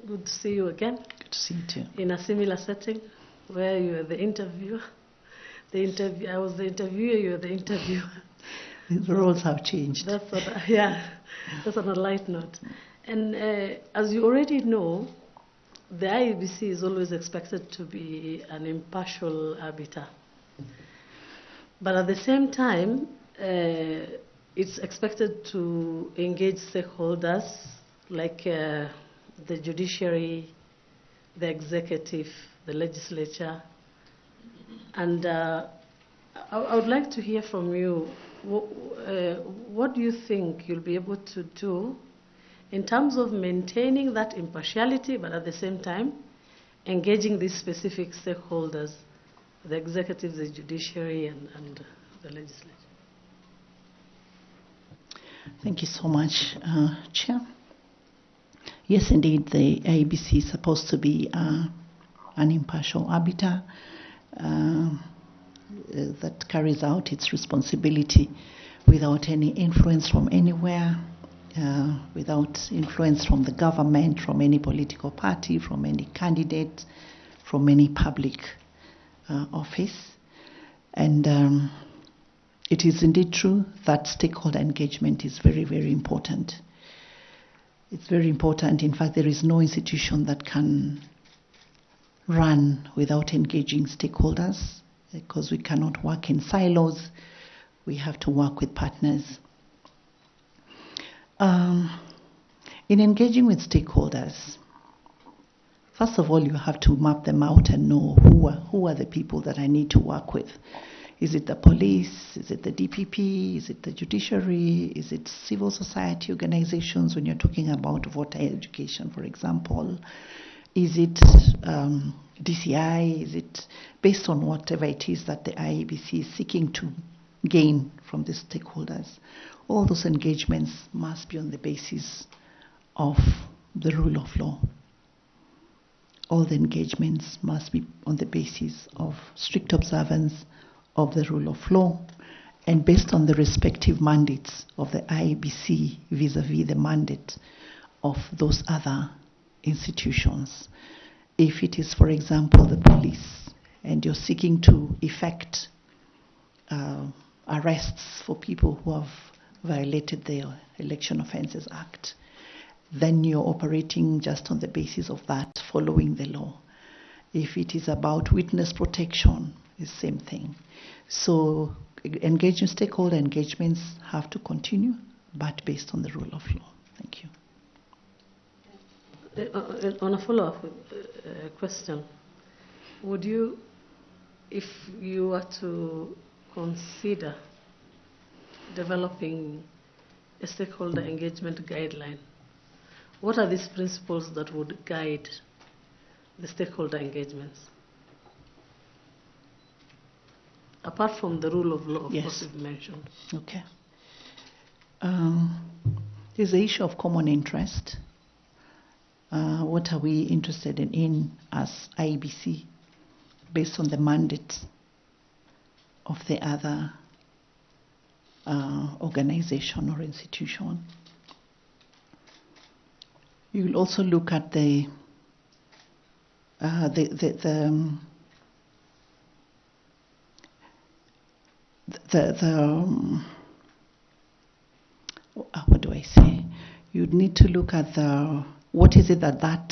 good to see you again. Good to see you too. In a similar setting where you were the interviewer. I was the interviewer, you were the interviewer. The roles have changed. That's on a light note. And as you already know, the IEBC is always expected to be an impartial arbiter. But at the same time, it's expected to engage stakeholders like the judiciary, the executive, the legislature. And I would like to hear from you, what do you think you'll be able to do in terms of maintaining that impartiality, but at the same time, engaging these specific stakeholders, the executive, the judiciary, and the legislature? Thank you so much, Chair. Yes, indeed, the IEBC is supposed to be an impartial arbiter that carries out its responsibility without any influence from anywhere, without influence from the government, from any political party, from any candidate, from any public office. And it is indeed true that stakeholder engagement is very, very important. It's very important. In fact, there is no institution that can run without engaging stakeholders, because we cannot work in silos. We have to work with partners. In engaging with stakeholders, first of all, you have to map them out and know who are the people that I need to work with. Is it the police? Is it the DPP? Is it the judiciary? Is it civil society organizations when you're talking about voter education, for example? Is it DCI? Is it based on whatever it is that the IEBC is seeking to gain from the stakeholders? All those engagements must be on the basis of the rule of law. All the engagements must be on the basis of strict observance of the rule of law and based on the respective mandates of the IEBC vis-a-vis the mandate of those other institutions. If it is, for example, the police, and you're seeking to effect arrests for people who have violated the Election Offences Act, then you're operating just on the basis of that, following the law. If it is about witness protection, it's the same thing. So engaging stakeholder engagements have to continue, but based on the rule of law. Thank you. On a follow-up question, would you, if you were to consider developing a stakeholder engagement guideline, what are these principles that would guide the stakeholder engagements? Apart from the rule of law, of course, you've mentioned. Okay. There's the issue of common interest. What are we interested in as IEBC based on the mandate of the other organization or institution? You will also look at what do I say? You'd need to look at what is it that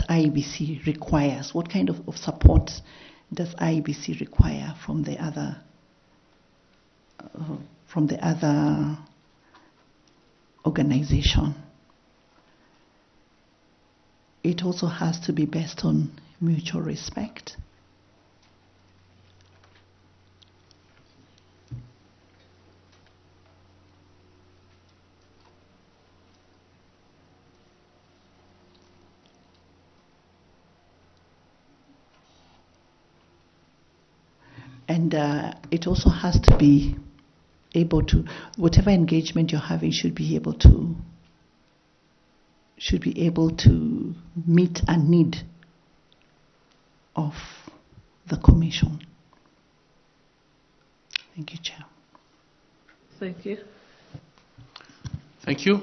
IEBC requires? What kind of support does IEBC require from the other organization? It also has to be based on mutual respect. And it also has to be able to, whatever engagement you're having should be able to meet a need of the Commission. Thank you, Chair. Thank you. Thank you,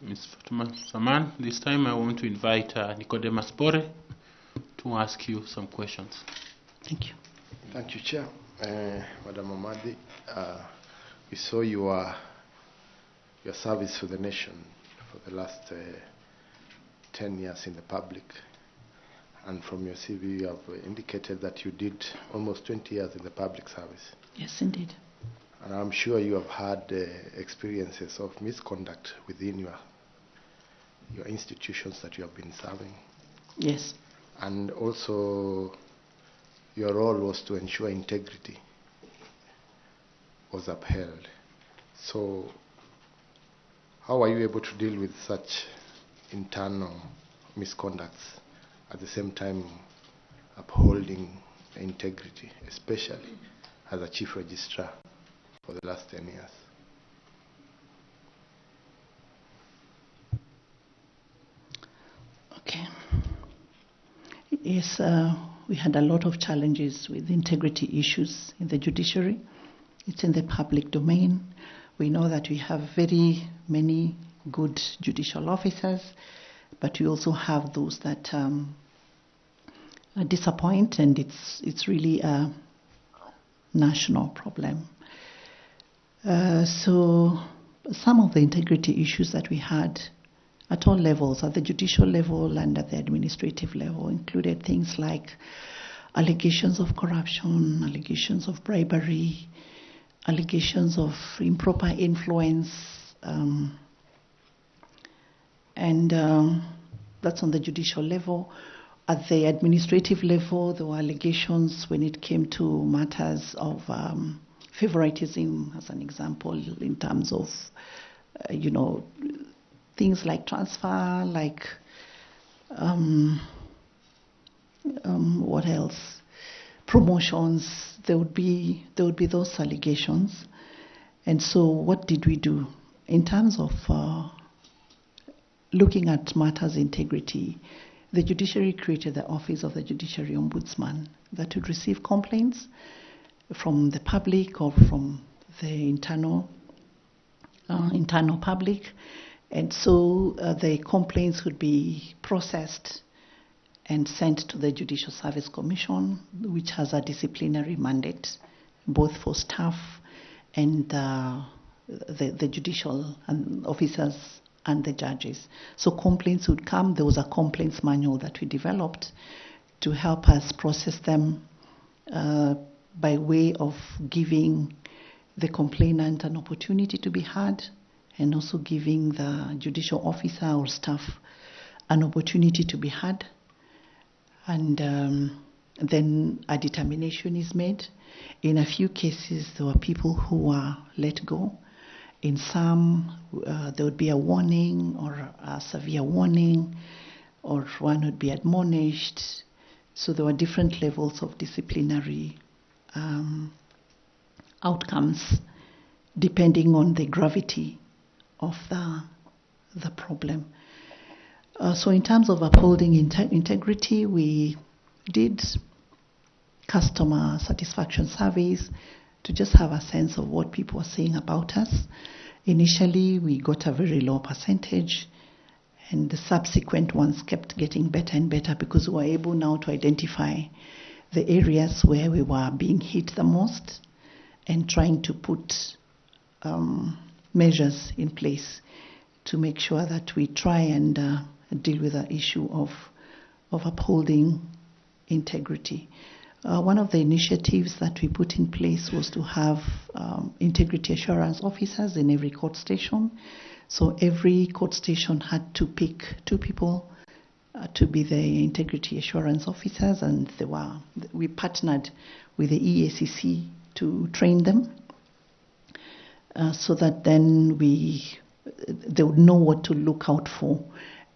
Ms. Fatuma Saman. This time I want to invite Nicodemus Bore to ask you some questions. Thank you. Thank you, Chair. Madam Amadi, we saw your service to the nation for the last 10 years in the public. And from your CV, you have indicated that you did almost 20 years in the public service. Yes, indeed. And I'm sure you have had experiences of misconduct within your institutions that you have been serving. Yes. And also, your role was to ensure integrity was upheld. So, how are you able to deal with such internal misconducts at the same time upholding integrity, especially as a chief registrar for the last 10 years? Okay. Yes, we had a lot of challenges with integrity issues in the judiciary. It's in the public domain. We know that we have very many good judicial officers, but we also have those that disappoint, and it's really a national problem. So some of the integrity issues that we had at all levels, at the judicial level and at the administrative level, included things like allegations of corruption, allegations of bribery, allegations of improper influence, and that's on the judicial level. At the administrative level, there were allegations when it came to matters of favoritism, as an example, in terms of, things like transfer, like what else? Promotions. There would be those allegations. And so, what did we do in terms of looking at matters integrity? The judiciary created the Office of the Judiciary Ombudsman that would receive complaints from the public or from the internal public, and so the complaints would be processed and sent to the Judicial Service Commission, which has a disciplinary mandate both for staff and the judicial officers and the judges. So complaints would come. There was a complaints manual that we developed to help us process them by way of giving the complainant an opportunity to be heard, and also giving the judicial officer or staff an opportunity to be heard. And then a determination is made. In a few cases, there were people who were let go. In some, there would be a warning or a severe warning, or one would be admonished. So there were different levels of disciplinary outcomes depending on the gravity of the problem. So in terms of upholding integrity, we did customer satisfaction surveys to just have a sense of what people were saying about us. Initially, we got a very low percentage, and the subsequent ones kept getting better and better because we were able now to identify the areas where we were being hit the most and trying to put measures in place to make sure that we try and deal with the issue of upholding integrity. One of the initiatives that we put in place was to have integrity assurance officers in every court station. So every court station had to pick 2 people to be the integrity assurance officers, and we partnered with the EACC to train them so that then they would know what to look out for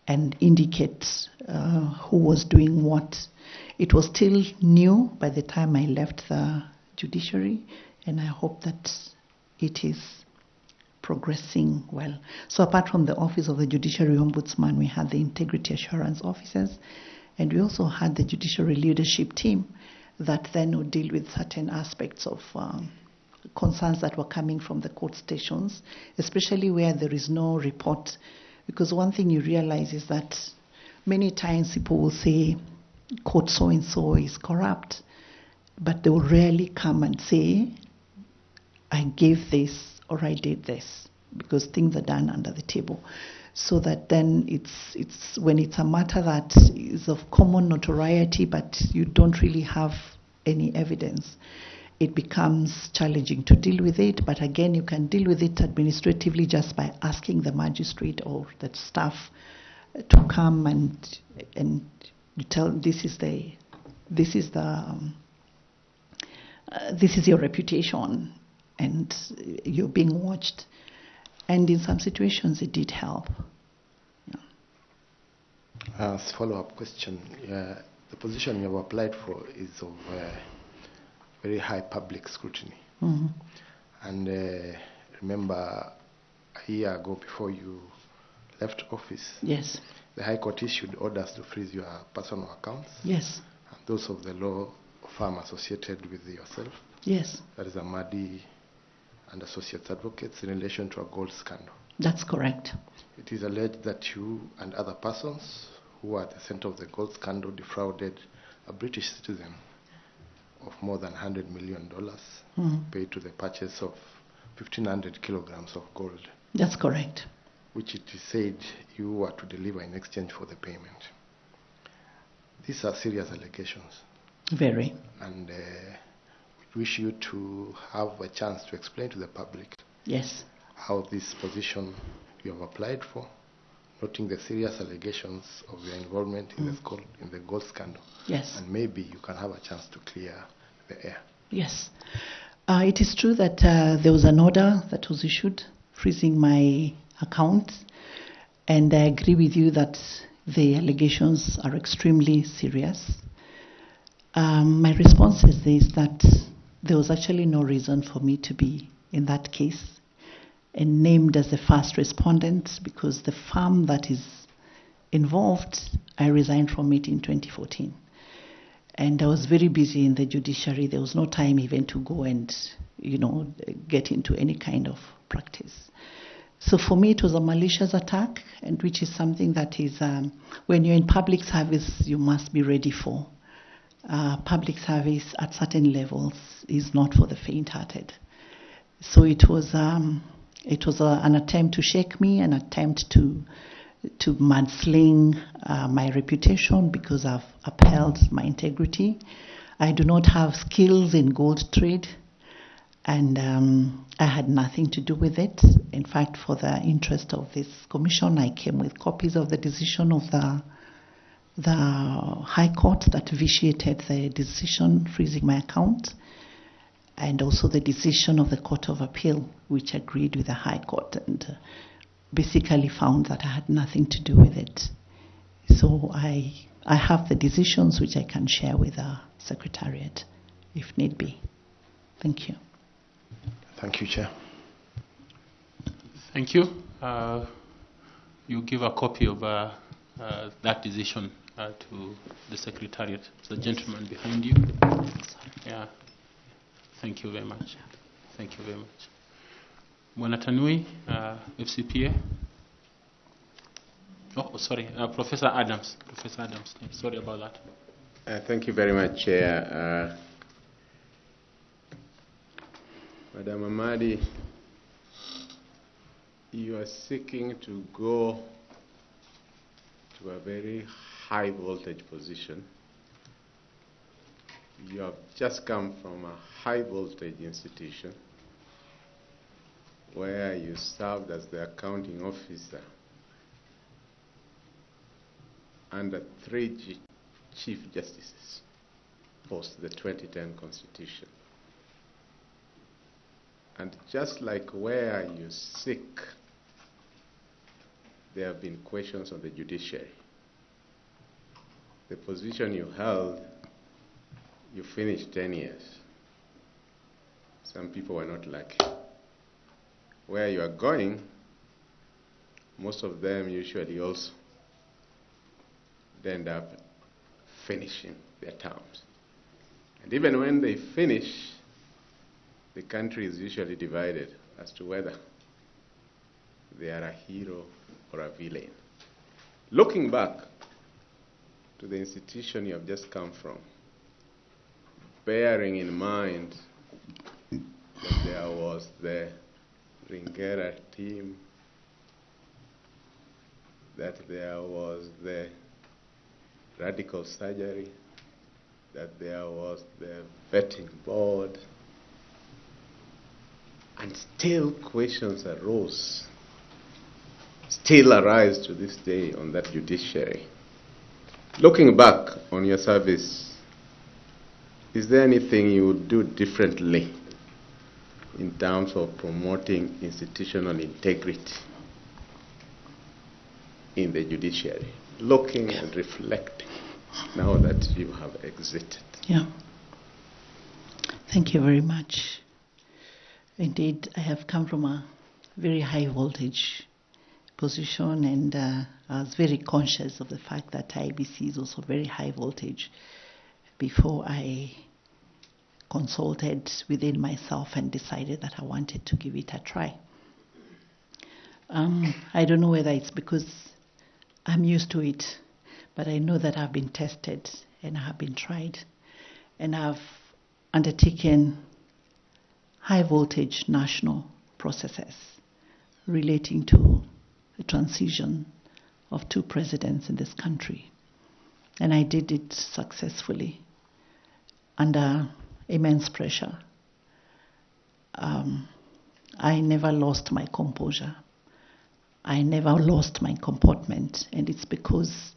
and indicate who was doing what. It was still new by the time I left the judiciary, and I hope that it is progressing well. So apart from the Office of the Judiciary Ombudsman, we had the integrity assurance officers, and we also had the judiciary leadership team that then would deal with certain aspects of concerns that were coming from the court stations, especially where there is no report. Because one thing you realize is that many times people will say, court so-and-so is corrupt, but they will rarely come and say, I gave this or I did this, because things are done under the table. So that then it's when it's a matter that is of common notoriety, but you don't really have any evidence, it becomes challenging to deal with it. But again, you can deal with it administratively just by asking the magistrate or the staff to come and you tell this is your reputation and you're being watched. And in some situations, it did help. As follow-up question, the position you have applied for is of very high public scrutiny. Mm-hmm. And remember, a year ago, before you left office, yes, the High Court issued orders to freeze your personal accounts. Yes. And those of the law firm associated with yourself. Yes. That is Amadi and associates advocates in relation to a gold scandal. That's correct. It is alleged that you and other persons who are at the center of the gold scandal defrauded a British citizen of more than $100 million paid to the purchase of 1,500 kilograms of gold. That's correct. Which it is said you were to deliver in exchange for the payment. These are serious allegations. Very. And we wish you to have a chance to explain to the public yes, how this position you have applied for, noting the serious allegations of your involvement in the gold scandal. Yes. And maybe you can have a chance to clear the air. Yes. It is true that there was an order that was issued freezing my account, and I agree with you that the allegations are extremely serious. My response is this, that there was actually no reason for me to be in that case and named as the first respondent, because the firm that is involved, I resigned from it in 2014. And I was very busy in the judiciary. There was no time even to go and, get into any kind of practice. So for me, it was a malicious attack, and which is something that is, when you're in public service, you must be ready for. Public service at certain levels is not for the faint-hearted. So it was an attempt to shake me, an attempt to mudsling my reputation, because I've upheld my integrity. I do not have skills in gold trade, and I had nothing to do with it. In fact, for the interest of this commission, I came with copies of the decision of the High Court that vitiated the decision freezing my account, and also the decision of the Court of Appeal, which agreed with the High Court and basically found that I had nothing to do with it. So I have the decisions which I can share with the Secretariat if need be. Thank you. Thank you, Chair. Thank you. You give a copy of that decision to the Secretariat. The gentleman behind you. Yeah. Thank you very much. Thank you very much. Bwana Tanui, FCPA. Oh, sorry, Professor Adams. Professor Adams. Sorry about that. Thank you very much, Chair. Madam Amadi, you are seeking to go to a very high voltage position. You have just come from a high voltage institution where you served as the accounting officer under 3 Chief Justices post the 2010 Constitution. And just like where you seek, there have been questions on the judiciary. The position you held, you finished 10 years. Some people were not lucky. Where you are going, most of them usually also end up finishing their terms. And even when they finish, the country is usually divided as to whether they are a hero or a villain. Looking back to the institution you have just come from, bearing in mind that there was the Ringera team, that there was the radical surgery, that there was the vetting board, and still questions arose, still arise to this day on that judiciary. Looking back on your service, is there anything you would do differently in terms of promoting institutional integrity in the judiciary? Looking and reflecting now that you have exited. Yeah. Thank you very much. Indeed, I have come from a very high voltage position, and I was very conscious of the fact that IEBC is also very high voltage before I consulted within myself and decided that I wanted to give it a try. I don't know whether it's because I'm used to it, but I know that I've been tested and I have been tried, and I've undertaken high voltage national processes relating to the transition of 2 presidents in this country. And I did it successfully under immense pressure. I never lost my composure. I never lost my comportment, and it's because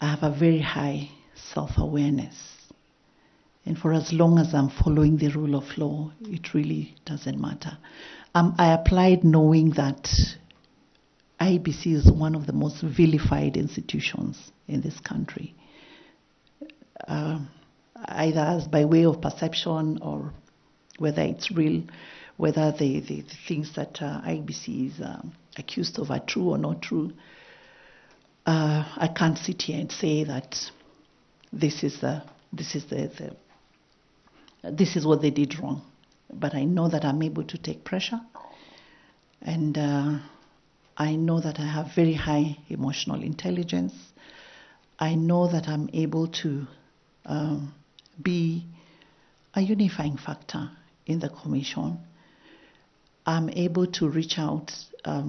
I have a very high self-awareness. And for as long as I'm following the rule of law, it really doesn't matter. I applied knowing that IEBC is one of the most vilified institutions in this country, either as by way of perception or whether it's real, whether the things that IEBC is accused of are true or not true. I can't sit here and say that this is what they did wrong, but I know that I'm able to take pressure, and I know that I have very high emotional intelligence. I know that I'm able to be a unifying factor in the Commission. I'm able to reach out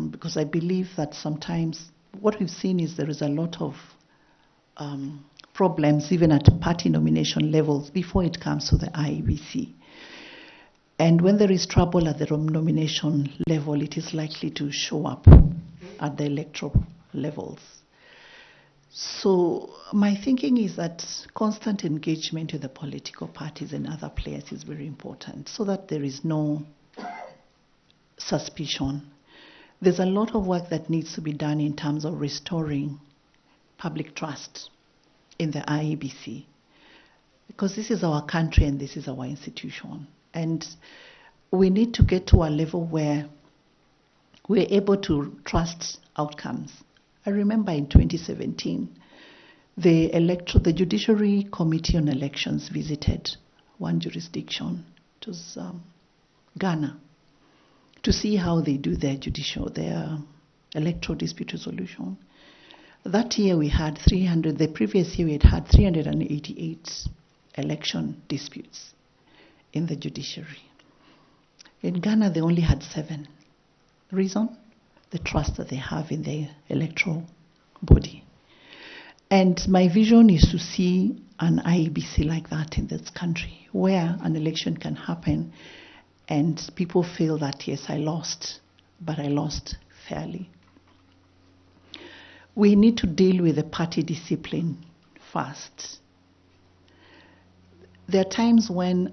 because I believe that sometimes what we've seen is there is a lot of problems even at party nomination levels before it comes to the IEBC. And when there is trouble at the nomination level, it is likely to show up at the electoral levels. So my thinking is that constant engagement with the political parties and other players is very important so that there is no suspicion. There's a lot of work that needs to be done in terms of restoring public trust in the IEBC, because this is our country and this is our institution. And we need to get to a level where we're able to trust outcomes. I remember in 2017, the Judiciary Committee on Elections visited one jurisdiction, it was Ghana, to see how they do their electoral dispute resolution. That year we had the previous year we had 388 election disputes in the judiciary. In Ghana they only had 7. Reason? The trust that they have in the electoral body. And my vision is to see an IEBC like that in this country, where an election can happen and people feel that, yes, I lost, but I lost fairly. We need to deal with the party discipline first. There are times when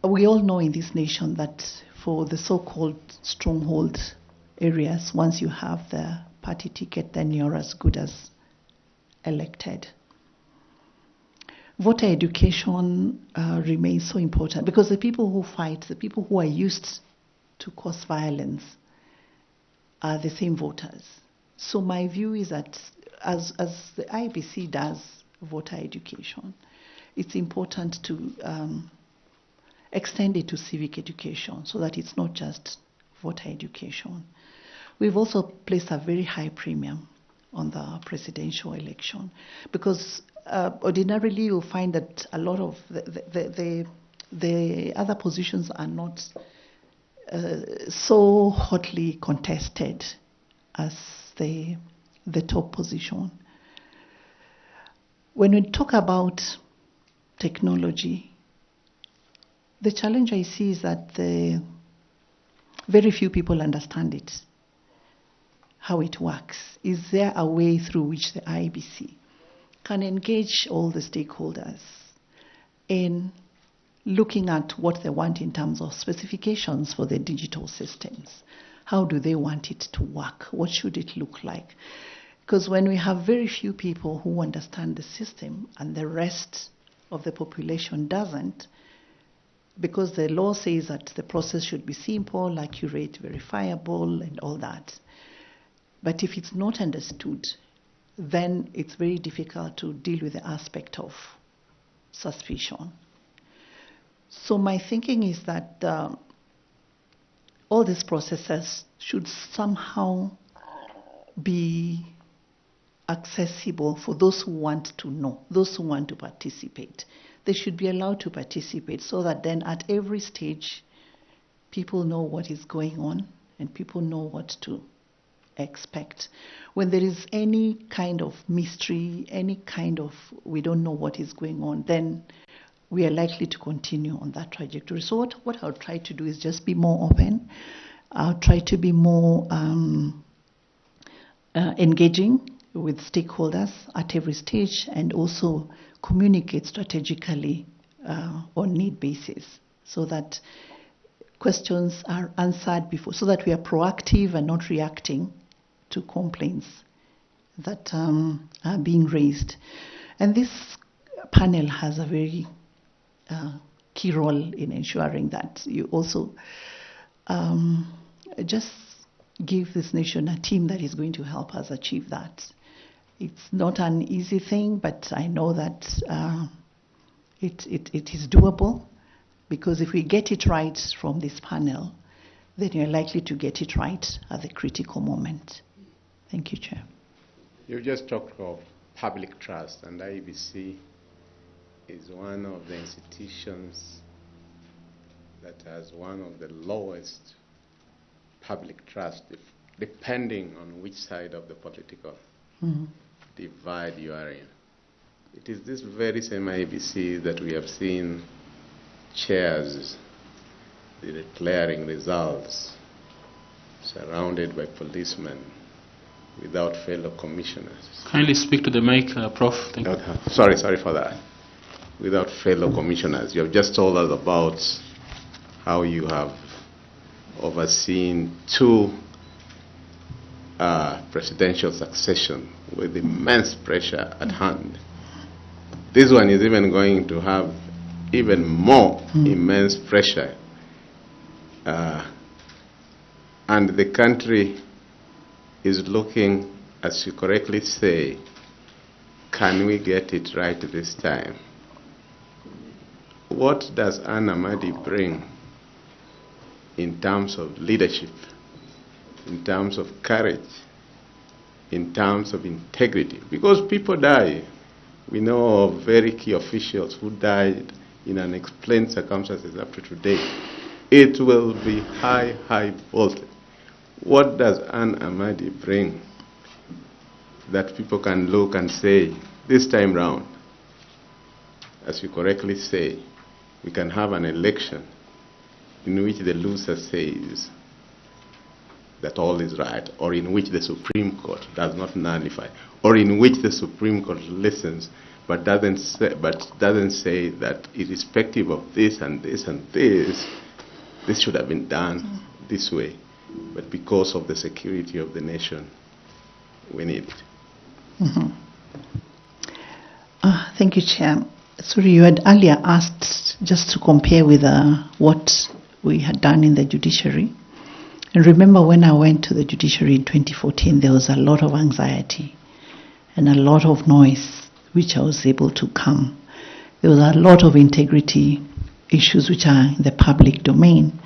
we all know in this nation that for the so-called stronghold areas, once you have the party ticket, then you're as good as elected. Voter education remains so important because the people who fight, the people who are used to cause violence are the same voters. So my view is that as the IEBC does voter education, it's important to extend it to civic education so that it's not just voter education. We've also placed a very high premium on the presidential election because ordinarily you'll find that a lot of the other positions are not so hotly contested as the top position. When we talk about technology, the challenge I see is that very few people understand it, how it works. Is there a way through which the IEBC can engage all the stakeholders in looking at what they want in terms of specifications for the digital systems? How do they want it to work? What should it look like? Because when we have very few people who understand the system and the rest of the population doesn't, because the law says that the process should be simple, accurate, verifiable, and all that. But if it's not understood, then it's very difficult to deal with the aspect of suspicion. So my thinking is that all these processes should somehow be accessible for those who want to know, those who want to participate. They should be allowed to participate so that then at every stage, people know what is going on and people know what to expect. When there is any kind of mystery, any kind of we don't know what is going on, then we are likely to continue on that trajectory. So what I'll try to do is just be more open. I'll try to be more engaging with stakeholders at every stage and also communicate strategically on need basis so that questions are answered before, so that we are proactive and not reacting to complaints that are being raised. And this panel has a very key role in ensuring that you also just give this nation a team that is going to help us achieve that. It's not an easy thing, but I know that it is doable, because if we get it right from this panel, then you're likely to get it right at the critical moment. Thank you, Chair. You just talked of public trust, and IEBC is one of the institutions that has one of the lowest public trust, depending on which side of the political divide you are in. It is this very same IEBC that we have seen chairs declaring results surrounded by policemen without fellow commissioners. Kindly speak to the mic, Prof. Thank you. Sorry for that. Without fellow commissioners. You have just told us about how you have overseen 2 presidential succession with immense pressure at hand. This one is even going to have even more immense pressure. And the country is looking, as you correctly say, can we get it right this time? What does Anna Madi bring in terms of leadership, in terms of courage, in terms of integrity? Because people die. We know of very key officials who died in unexplained circumstances up to today. It will be high voltage. What does Anne Amadi bring that people can look and say, this time round, as you correctly say, we can have an election in which the loser says that all is right, or in which the Supreme Court does not nullify, or in which the Supreme Court listens but doesn't say that irrespective of this and this and this should have been done this way. But because of the security of the nation, we need it. Thank you, Chair. Sorry, you had earlier asked just to compare with what we had done in the judiciary. And remember, when I went to the judiciary in 2014, there was a lot of anxiety and a lot of noise, which I was able to calm. There was a lot of integrity issues which are in the public domain,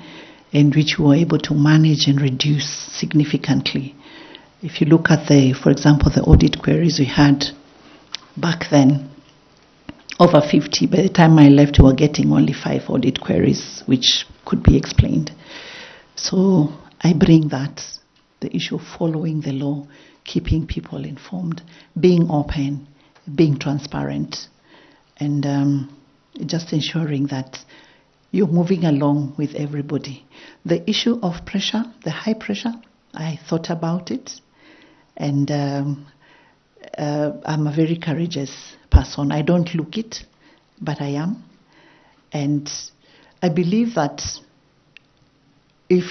and which we were able to manage and reduce significantly. If you look at for example, the audit queries we had back then, over 50. By the time I left, we were getting only 5 audit queries, which could be explained. So I bring that, the issue of following the law, keeping people informed, being open, being transparent, and just ensuring that you're moving along with everybody. The issue of pressure, the high pressure, I thought about it, and I'm a very courageous person. I don't look it, but I am. And I believe that if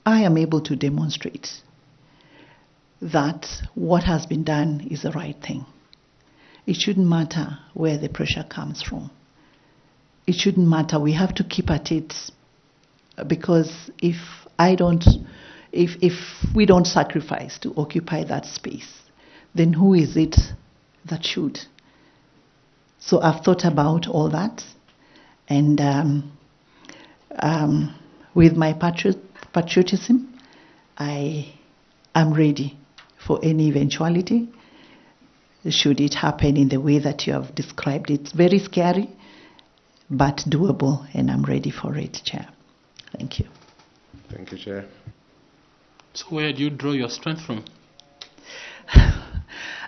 I am able to demonstrate that what has been done is the right thing, it shouldn't matter where the pressure comes from. It shouldn't matter. We have to keep at it, because if we don't sacrifice to occupy that space, then who is it that should? So I've thought about all that, and with my patriotism, I am ready for any eventuality, should it happen in the way that you have described it. It's very scary, but doable, and I'm ready for it, Chair. Thank you. Thank you, Chair. So where do you draw your strength from?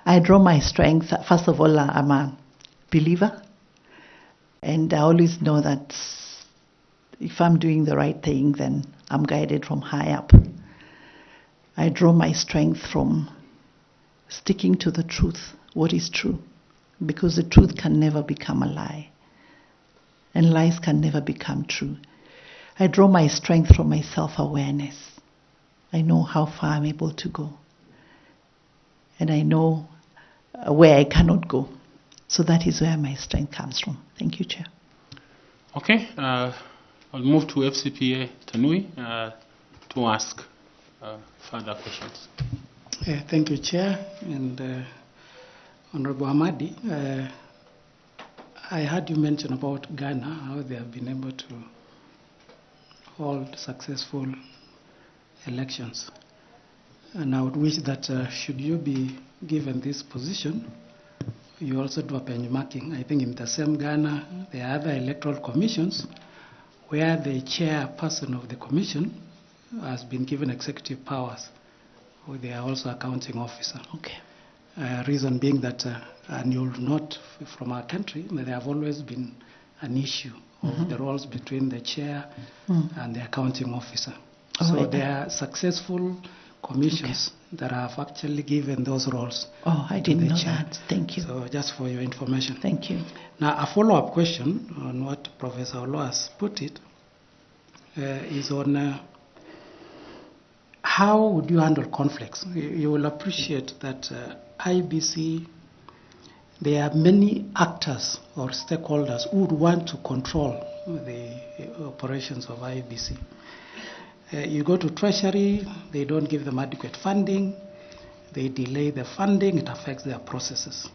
I draw my strength, first of all, I'm a believer, and I always know that if I'm doing the right thing, then I'm guided from high up. I draw my strength from sticking to the truth, what is true, because the truth can never become a lie, and lies can never become true. I draw my strength from my self-awareness. I know how far I'm able to go, and I know where I cannot go. So that is where my strength comes from. Thank you, Chair. Okay, I'll move to FCPA Tanui to ask further questions. Thank you, Chair, and Honorable Hamadi. I heard you mention about Ghana, how they have been able to hold successful elections. And I would wish that should you be given this position, you also do a benchmarking. I think in the same Ghana, there are other electoral commissions where the chairperson of the commission has been given executive powers, or they are also accounting officer. Okay. Reason being that, and you'll note from our country, there have always been an issue of the roles between the chair and the accounting officer. So there are successful commissions that have actually given those roles. Oh, I didn't know chair. that. Thank you. So just for your information. Thank you. Now, a follow-up question on what Professor Olo has put it is on how would you handle conflicts? You will appreciate that IEBC, there are many actors or stakeholders who would want to control the operations of IEBC. You go to Treasury, they don't give them adequate funding, they delay the funding, it affects their processes.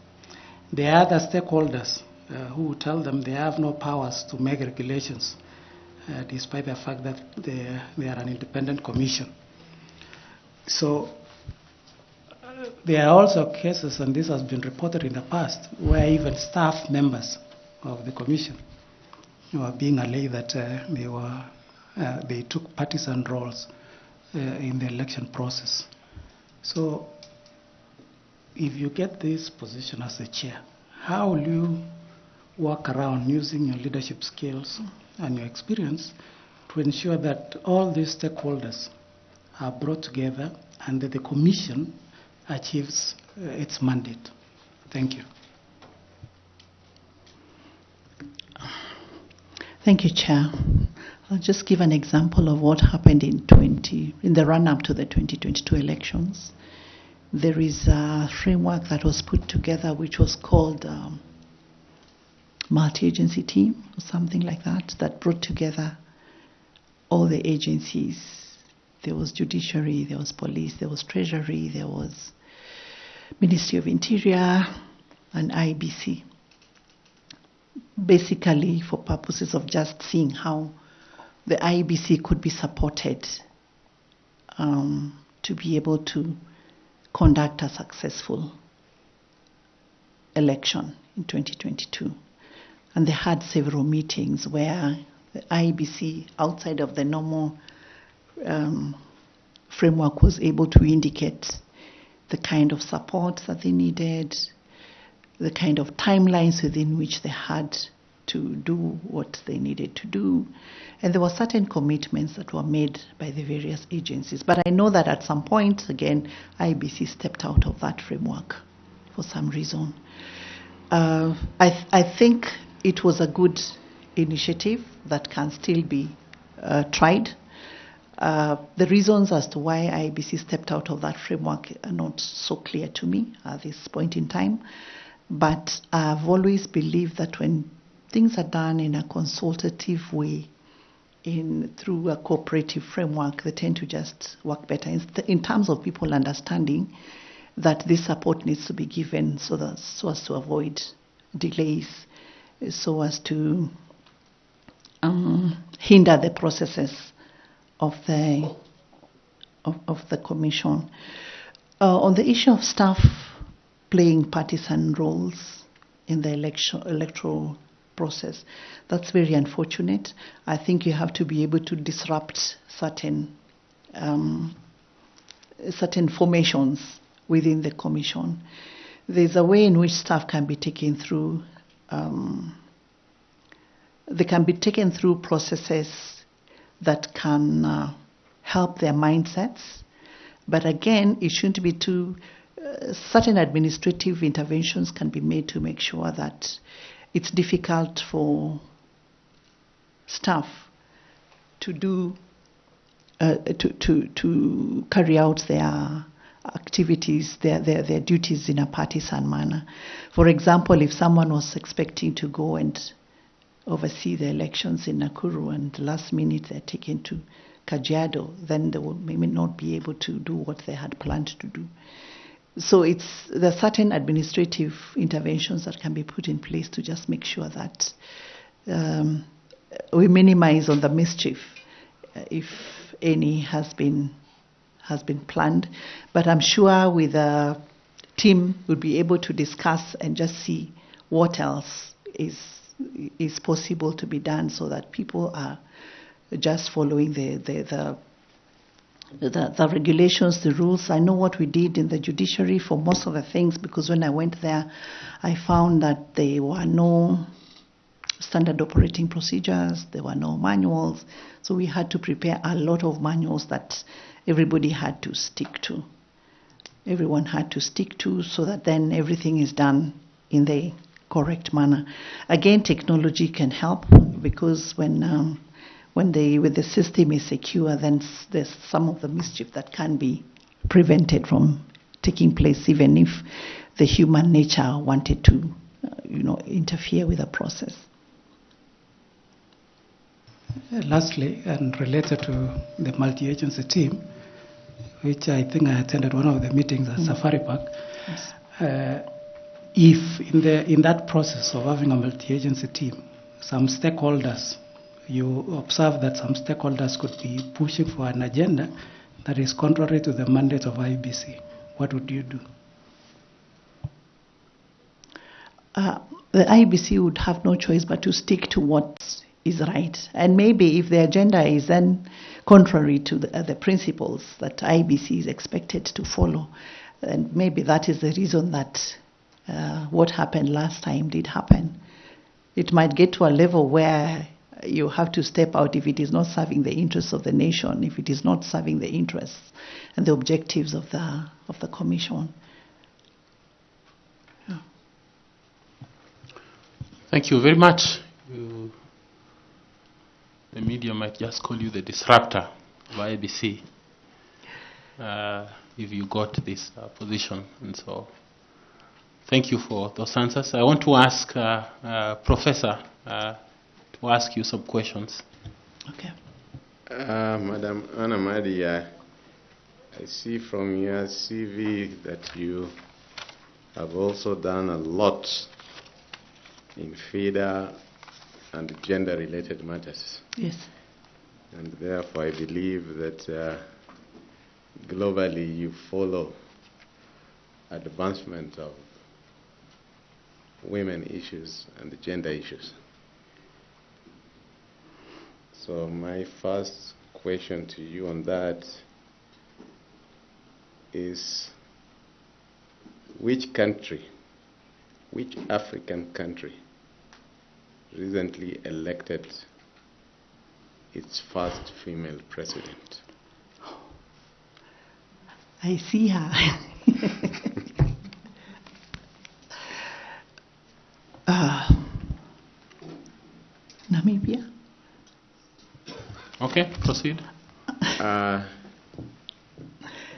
There are other stakeholders who tell them they have no powers to make regulations, despite the fact that they are an independent commission. So there are also cases, and this has been reported in the past, where even staff members of the commission were being alleged that they took partisan roles in the election process. So if you get this position as the chair, how will you work around using your leadership skills and your experience to ensure that all these stakeholders are brought together and that the commission achieves its mandate? Thank you. Thank you, Chair. I'll just give an example of what happened in the run-up to the 2022 elections. There is a framework that was put together which was called multi-agency team or something like that, that brought together all the agencies. There was judiciary, there was police, there was treasury, there was Ministry of Interior and IEBC. Basically for purposes of just seeing how the IEBC could be supported to be able to conduct a successful election in 2022. And they had several meetings where the IEBC, outside of the normal framework, was able to indicate the kind of support that they needed, the kind of timelines within which they had to do what they needed to do. And there were certain commitments that were made by the various agencies. But I know that at some point, again, IEBC stepped out of that framework for some reason. I think it was a good initiative that can still be tried. The reasons as to why IEBC stepped out of that framework are not so clear to me at this point in time. But I've always believed that when things are done in a consultative way, through a cooperative framework, they tend to just work better in terms of people understanding that this support needs to be given so as to avoid delays so as to hinder the processes of the commission. On the issue of staff playing partisan roles in the electoral process, that's very unfortunate. I think you have to be able to disrupt certain formations within the commission. There's a way in which staff can be taken through. They can be taken through processes that can help their mindsets. But again, it shouldn't be too. Certain administrative interventions can be made to make sure that it's difficult for staff to do to carry out their activities, their duties in a partisan manner. For example, if someone was expecting to go and oversee the elections in Nakuru and last minute they're taken to Kajiado, then they will maybe not be able to do what they had planned to do. So there are certain administrative interventions that can be put in place to just make sure that we minimize on the mischief, if any has been planned. But I'm sure with a team we'll be able to discuss and just see what else is possible to be done so that people are just following the regulations, the rules. I know what we did in the judiciary for most of the things, because when I went there, I found that there were no standard operating procedures, there were no manuals, so we had to prepare a lot of manuals that everybody had to stick to. Everyone had to stick to, so that then everything is done in the correct manner. Again, technology can help, because when the system is secure, then there's some of the mischief that can be prevented from taking place, even if the human nature wanted to, interfere with the process. Lastly, and related to the multi-agency team, which I think I attended one of the meetings at Safari Park. Yes. If in that process of having a multi-agency team, some stakeholders, you observe that some stakeholders could be pushing for an agenda that is contrary to the mandate of IEBC, what would you do? The IEBC would have no choice but to stick to what is right. And maybe if the agenda is then contrary to the principles that IEBC is expected to follow, and maybe that is the reason that what happened last time did happen. It might get to a level where you have to step out if it is not serving the interests of the nation, if it is not serving the interests and the objectives of the commission. Yeah. Thank you very much. The media might just call you the disruptor of IEBC if you got this position, and so thank you for those answers. I want to ask Professor to ask you some questions. Okay. Madam Anamadi, I see from your CV that you have also done a lot in FIDA and gender-related matters. Yes. And therefore I believe that globally you follow advancement of women issues and gender issues. So my first question to you on that is, which African country recently elected its first female president? I see her. Namibia. Okay, proceed.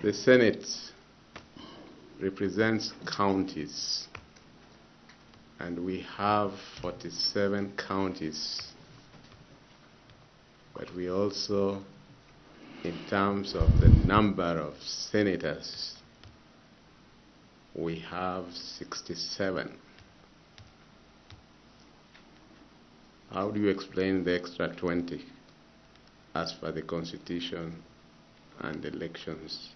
The Senate represents counties, and we have 47 counties, but we also, in terms of the number of senators, we have 67. How do you explain the extra 20 as per the Constitution and Elections,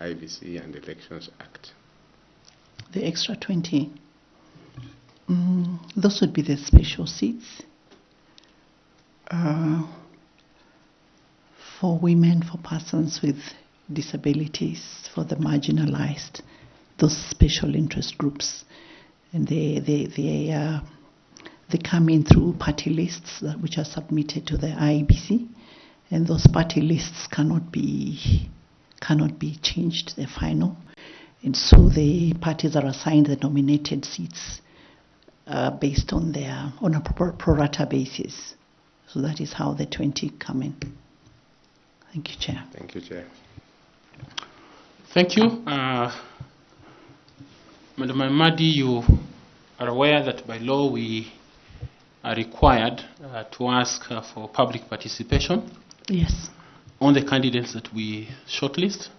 IEBC and Elections Act? The extra 20, those would be the special seats for women, for persons with disabilities, for the marginalized, those special interest groups. And they come in through party lists which are submitted to the IEBC, and those party lists cannot be changed. They're final, and so the parties are assigned the nominated seats based on a pro rata basis. So that is how the 20 come in. Thank you, Chair. Thank you, Chair. Thank you. Madam Amadi, you are aware that by law we are required to ask for public participation. Yes. On the candidates that we shortlist,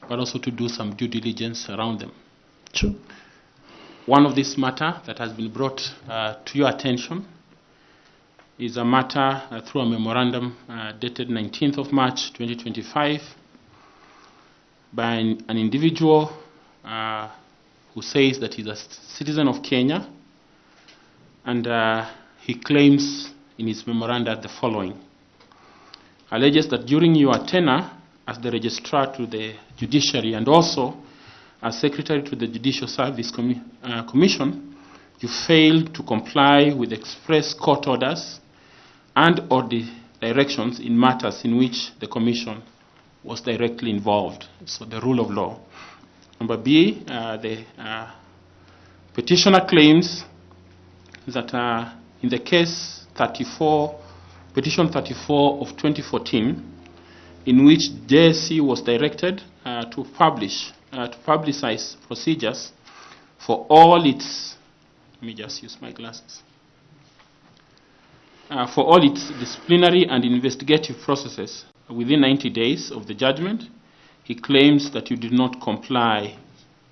but also to do some due diligence around them. True. One of this matter that has been brought to your attention is a matter through a memorandum dated 19th of March 2025 by an individual who says that he's a citizen of Kenya, and he claims in his memoranda the following. Alleges that during your tenure as the registrar to the judiciary and also as secretary to the Judicial Service Commission, you failed to comply with express court orders and or the directions in matters in which the commission was directly involved. So the rule of law. Number B, the petitioner claims that in the case petition 34 of 2014, in which JSC was directed to publicize procedures for all its, let me just use my glasses, for all its disciplinary and investigative processes within 90 days of the judgment, he claims that you did not comply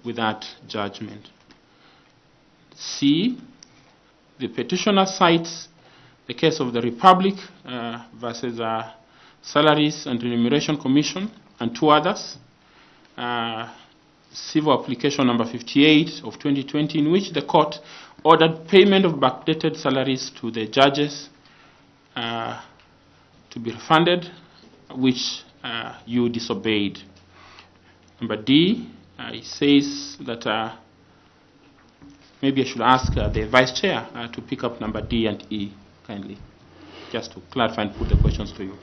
with that judgment. C, the petitioner cites the case of the Republic versus Salaries and Remuneration Commission and two others, civil application number 58 of 2020, in which the court ordered payment of backdated salaries to the judges to be refunded, which you disobeyed. Number D, he says that maybe I should ask the Vice Chair to pick up number D and E, kindly, just to clarify and put the questions to you.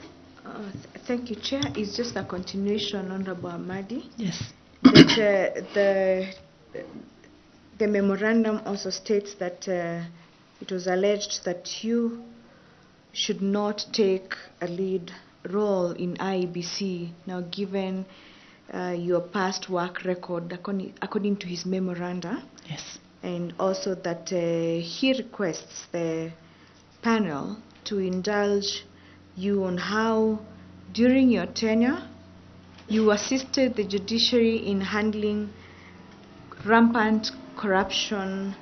Thank you, Chair. It's just a continuation, Honorable Amadi. Yes. That the memorandum also states that it was alleged that you should not take a lead role in IEBC, now given your past work record, according to his memoranda. Yes. And also that he requests the panel to indulge you on how, during your tenure, you assisted the judiciary in handling rampant corruption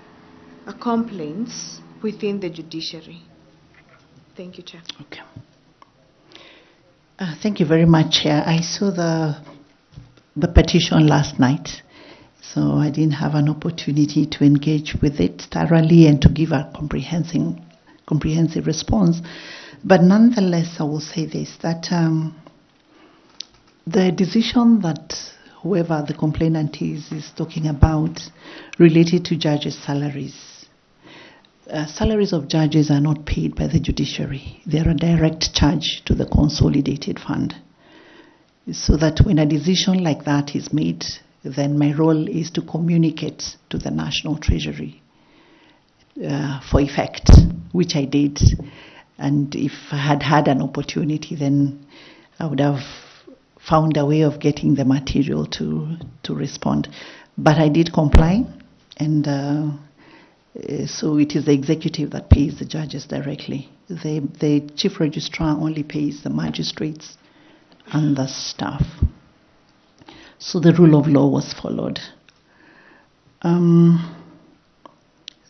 complaints within the judiciary. Thank you, Chair. Okay. Thank you very much, Chair. I saw the petition last night, so I didn't have an opportunity to engage with it thoroughly and to give a comprehensive response. But nonetheless, I will say this, that the decision that whoever the complainant is talking about related to judges' salaries. Salaries of judges are not paid by the judiciary. They are a direct charge to the consolidated fund. So that when a decision like that is made, then my role is to communicate to the National Treasury for effect, which I did. And if I had had an opportunity, then I would have found a way of getting the material to respond. But I did comply, and so it is the executive that pays the judges directly. The chief registrar only pays the magistrates and the staff. So the rule of law was followed.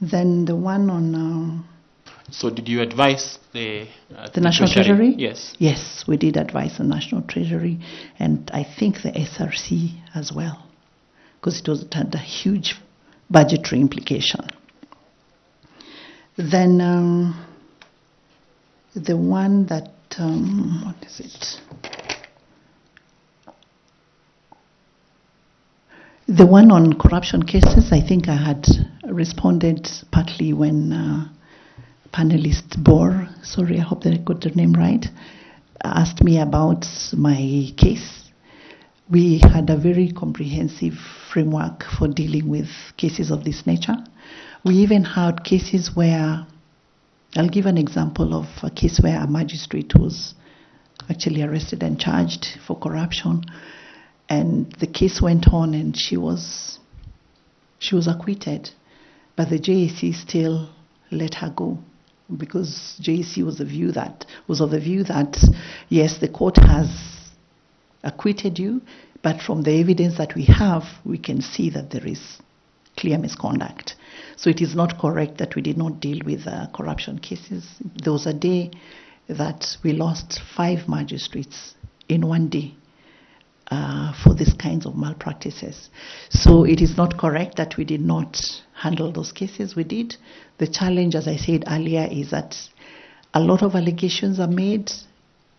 Then the one on So did you advise the National Treasury? Yes. Yes, we did advise the National Treasury, and I think the SRC as well, because it had a huge budgetary implication. Then the one that, what is it? The one on corruption cases, I think I had responded partly when panelist Bor, sorry, I hope that I got the name right, asked me about my case. We had a very comprehensive framework for dealing with cases of this nature. We even had cases where, I'll give an example of a case where a magistrate was actually arrested and charged for corruption, and the case went on and she was acquitted, but the JAC still let her go, because JAC was of the view that yes, the court has acquitted you, but from the evidence that we have, we can see that there is clear misconduct. So it is not correct that we did not deal with corruption cases. There was a day that we lost 5 magistrates in one day for these kinds of malpractices. So it is not correct that we did not handle those cases. We did. The challenge, as I said earlier, is that a lot of allegations are made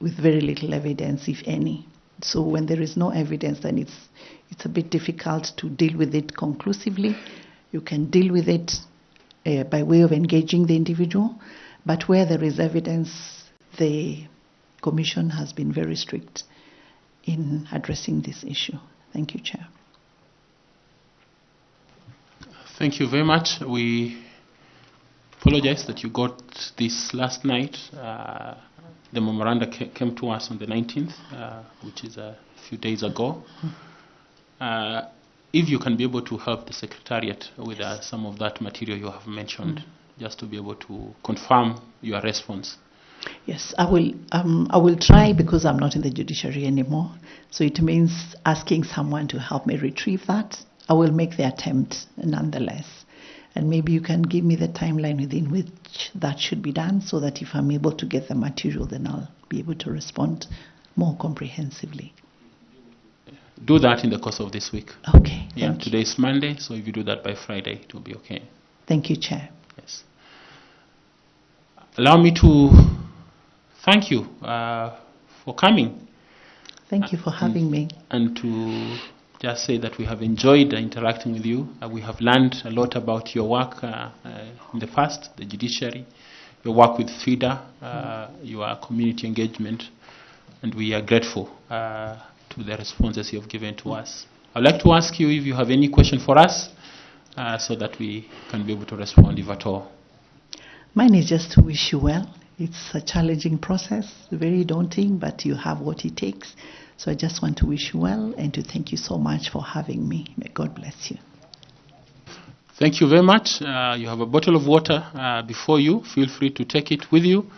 with very little evidence, if any. So when there is no evidence, then it's a bit difficult to deal with it conclusively. You can deal with it by way of engaging the individual, but where there is evidence, the Commission has been very strict in addressing this issue. Thank you, Chair. Thank you very much. We apologize that you got this last night. The memoranda came to us on the 19th, which is a few days ago. If you can be able to help the Secretariat with some of that material you have mentioned, just to be able to confirm your response. Yes, I will try, because I'm not in the judiciary anymore. So it means asking someone to help me retrieve that. I will make the attempt nonetheless. And maybe you can give me the timeline within which that should be done, so that if I'm able to get the material, then I'll be able to respond more comprehensively. Do that in the course of this week. Okay. Yeah, today is Monday, so if you do that by Friday, it will be okay. Thank you, Chair. Yes. Allow me to thank you for coming. Thank you for having me. And to just say that we have enjoyed interacting with you. We have learned a lot about your work in the past, the judiciary, your work with FIDA, your community engagement, and we are grateful to the responses you have given to us. I'd like to ask you if you have any question for us, so that we can be able to respond, if at all. Mine is just to wish you well. It's a challenging process, very daunting, but you have what it takes. So I just want to wish you well and to thank you so much for having me. May God bless you. Thank you very much. You have a bottle of water before you. Feel free to take it with you.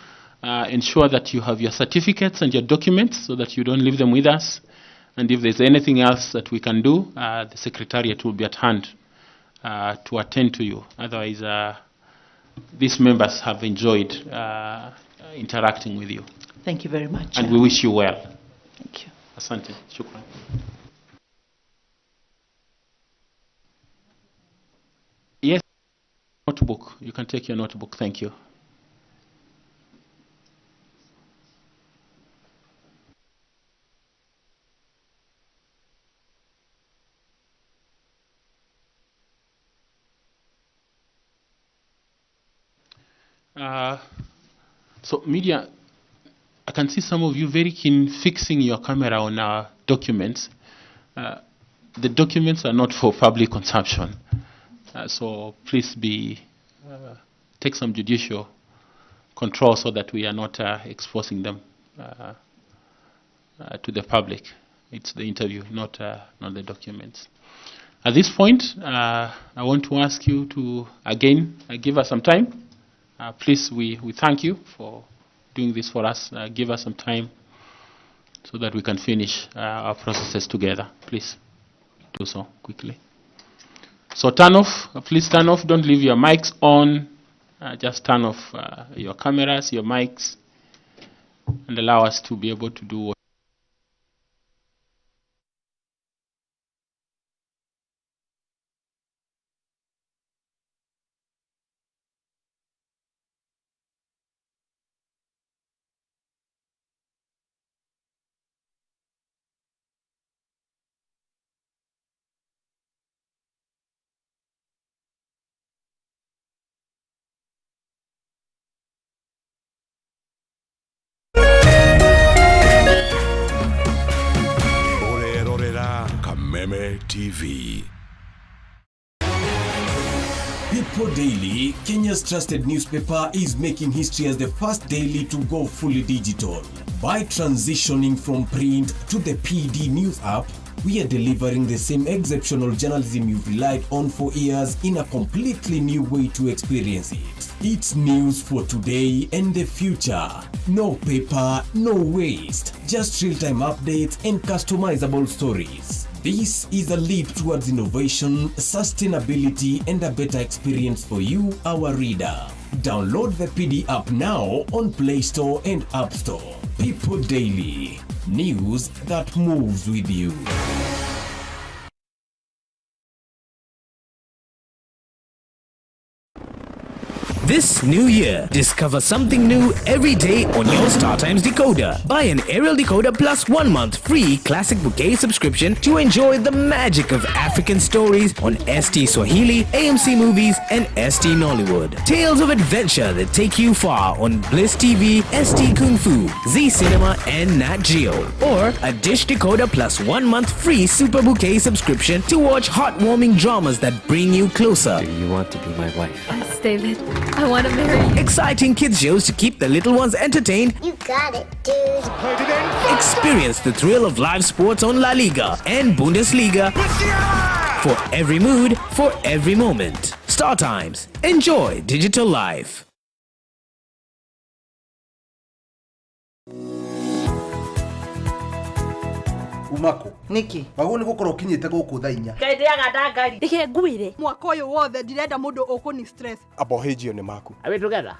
Ensure that you have your certificates and your documents so that you don't leave them with us. And if there's anything else that we can do, the Secretariat will be at hand to attend to you. Otherwise, these members have enjoyed interacting with you. Thank you very much. And we wish you well. Thank you. Asante. Shukran. Yes, notebook. You can take your notebook. Thank you. So media, I can see some of you very keen fixing your camera on our documents. The documents are not for public consumption. So please take some judicial control so that we are not exposing them to the public. It's the interview, not the documents. At this point, I want to ask you to, again, give us some time. Please, we thank you for doing this for us. Give us some time so that we can finish our processes together. Please do so quickly. So please turn off, don't leave your mics on, just turn off your cameras, your mics, and allow us to be able to do what TV. People Daily, Kenya's trusted newspaper, is making history as the first daily to go fully digital. By transitioning from print to the PD News app, we are delivering the same exceptional journalism you've relied on for years in a completely new way to experience it. It's news for today and the future. No paper, no waste. Just real-time updates and customizable stories. This is a leap towards innovation, sustainability, and a better experience for you, our reader. Download the PD app now on Play Store and App Store. People Daily. News that moves with you. This new year, discover something new every day on your StarTimes decoder. Buy an aerial decoder plus 1 month free classic bouquet subscription to enjoy the magic of African stories on ST Swahili, AMC Movies, and ST Nollywood. Tales of adventure that take you far on Bliss TV, ST Kung Fu, Z Cinema, and Nat Geo. Or a dish decoder plus 1 month free super bouquet subscription to watch heartwarming dramas that bring you closer. Do you want to be my wife? Yes, David. I want to marry you. Exciting kids shows to keep the little ones entertained. You got it, dude. Experience the thrill of live sports on La Liga and Bundesliga. For every mood, for every moment. StarTimes. Enjoy digital life. Umako niki wagu ni gukora ukinyite guku thaa 4 kaithiaga ndangari ndike nguire mwaka uyu wothe ndirenda mundu ukuni stress abohejio ni maku Are we together?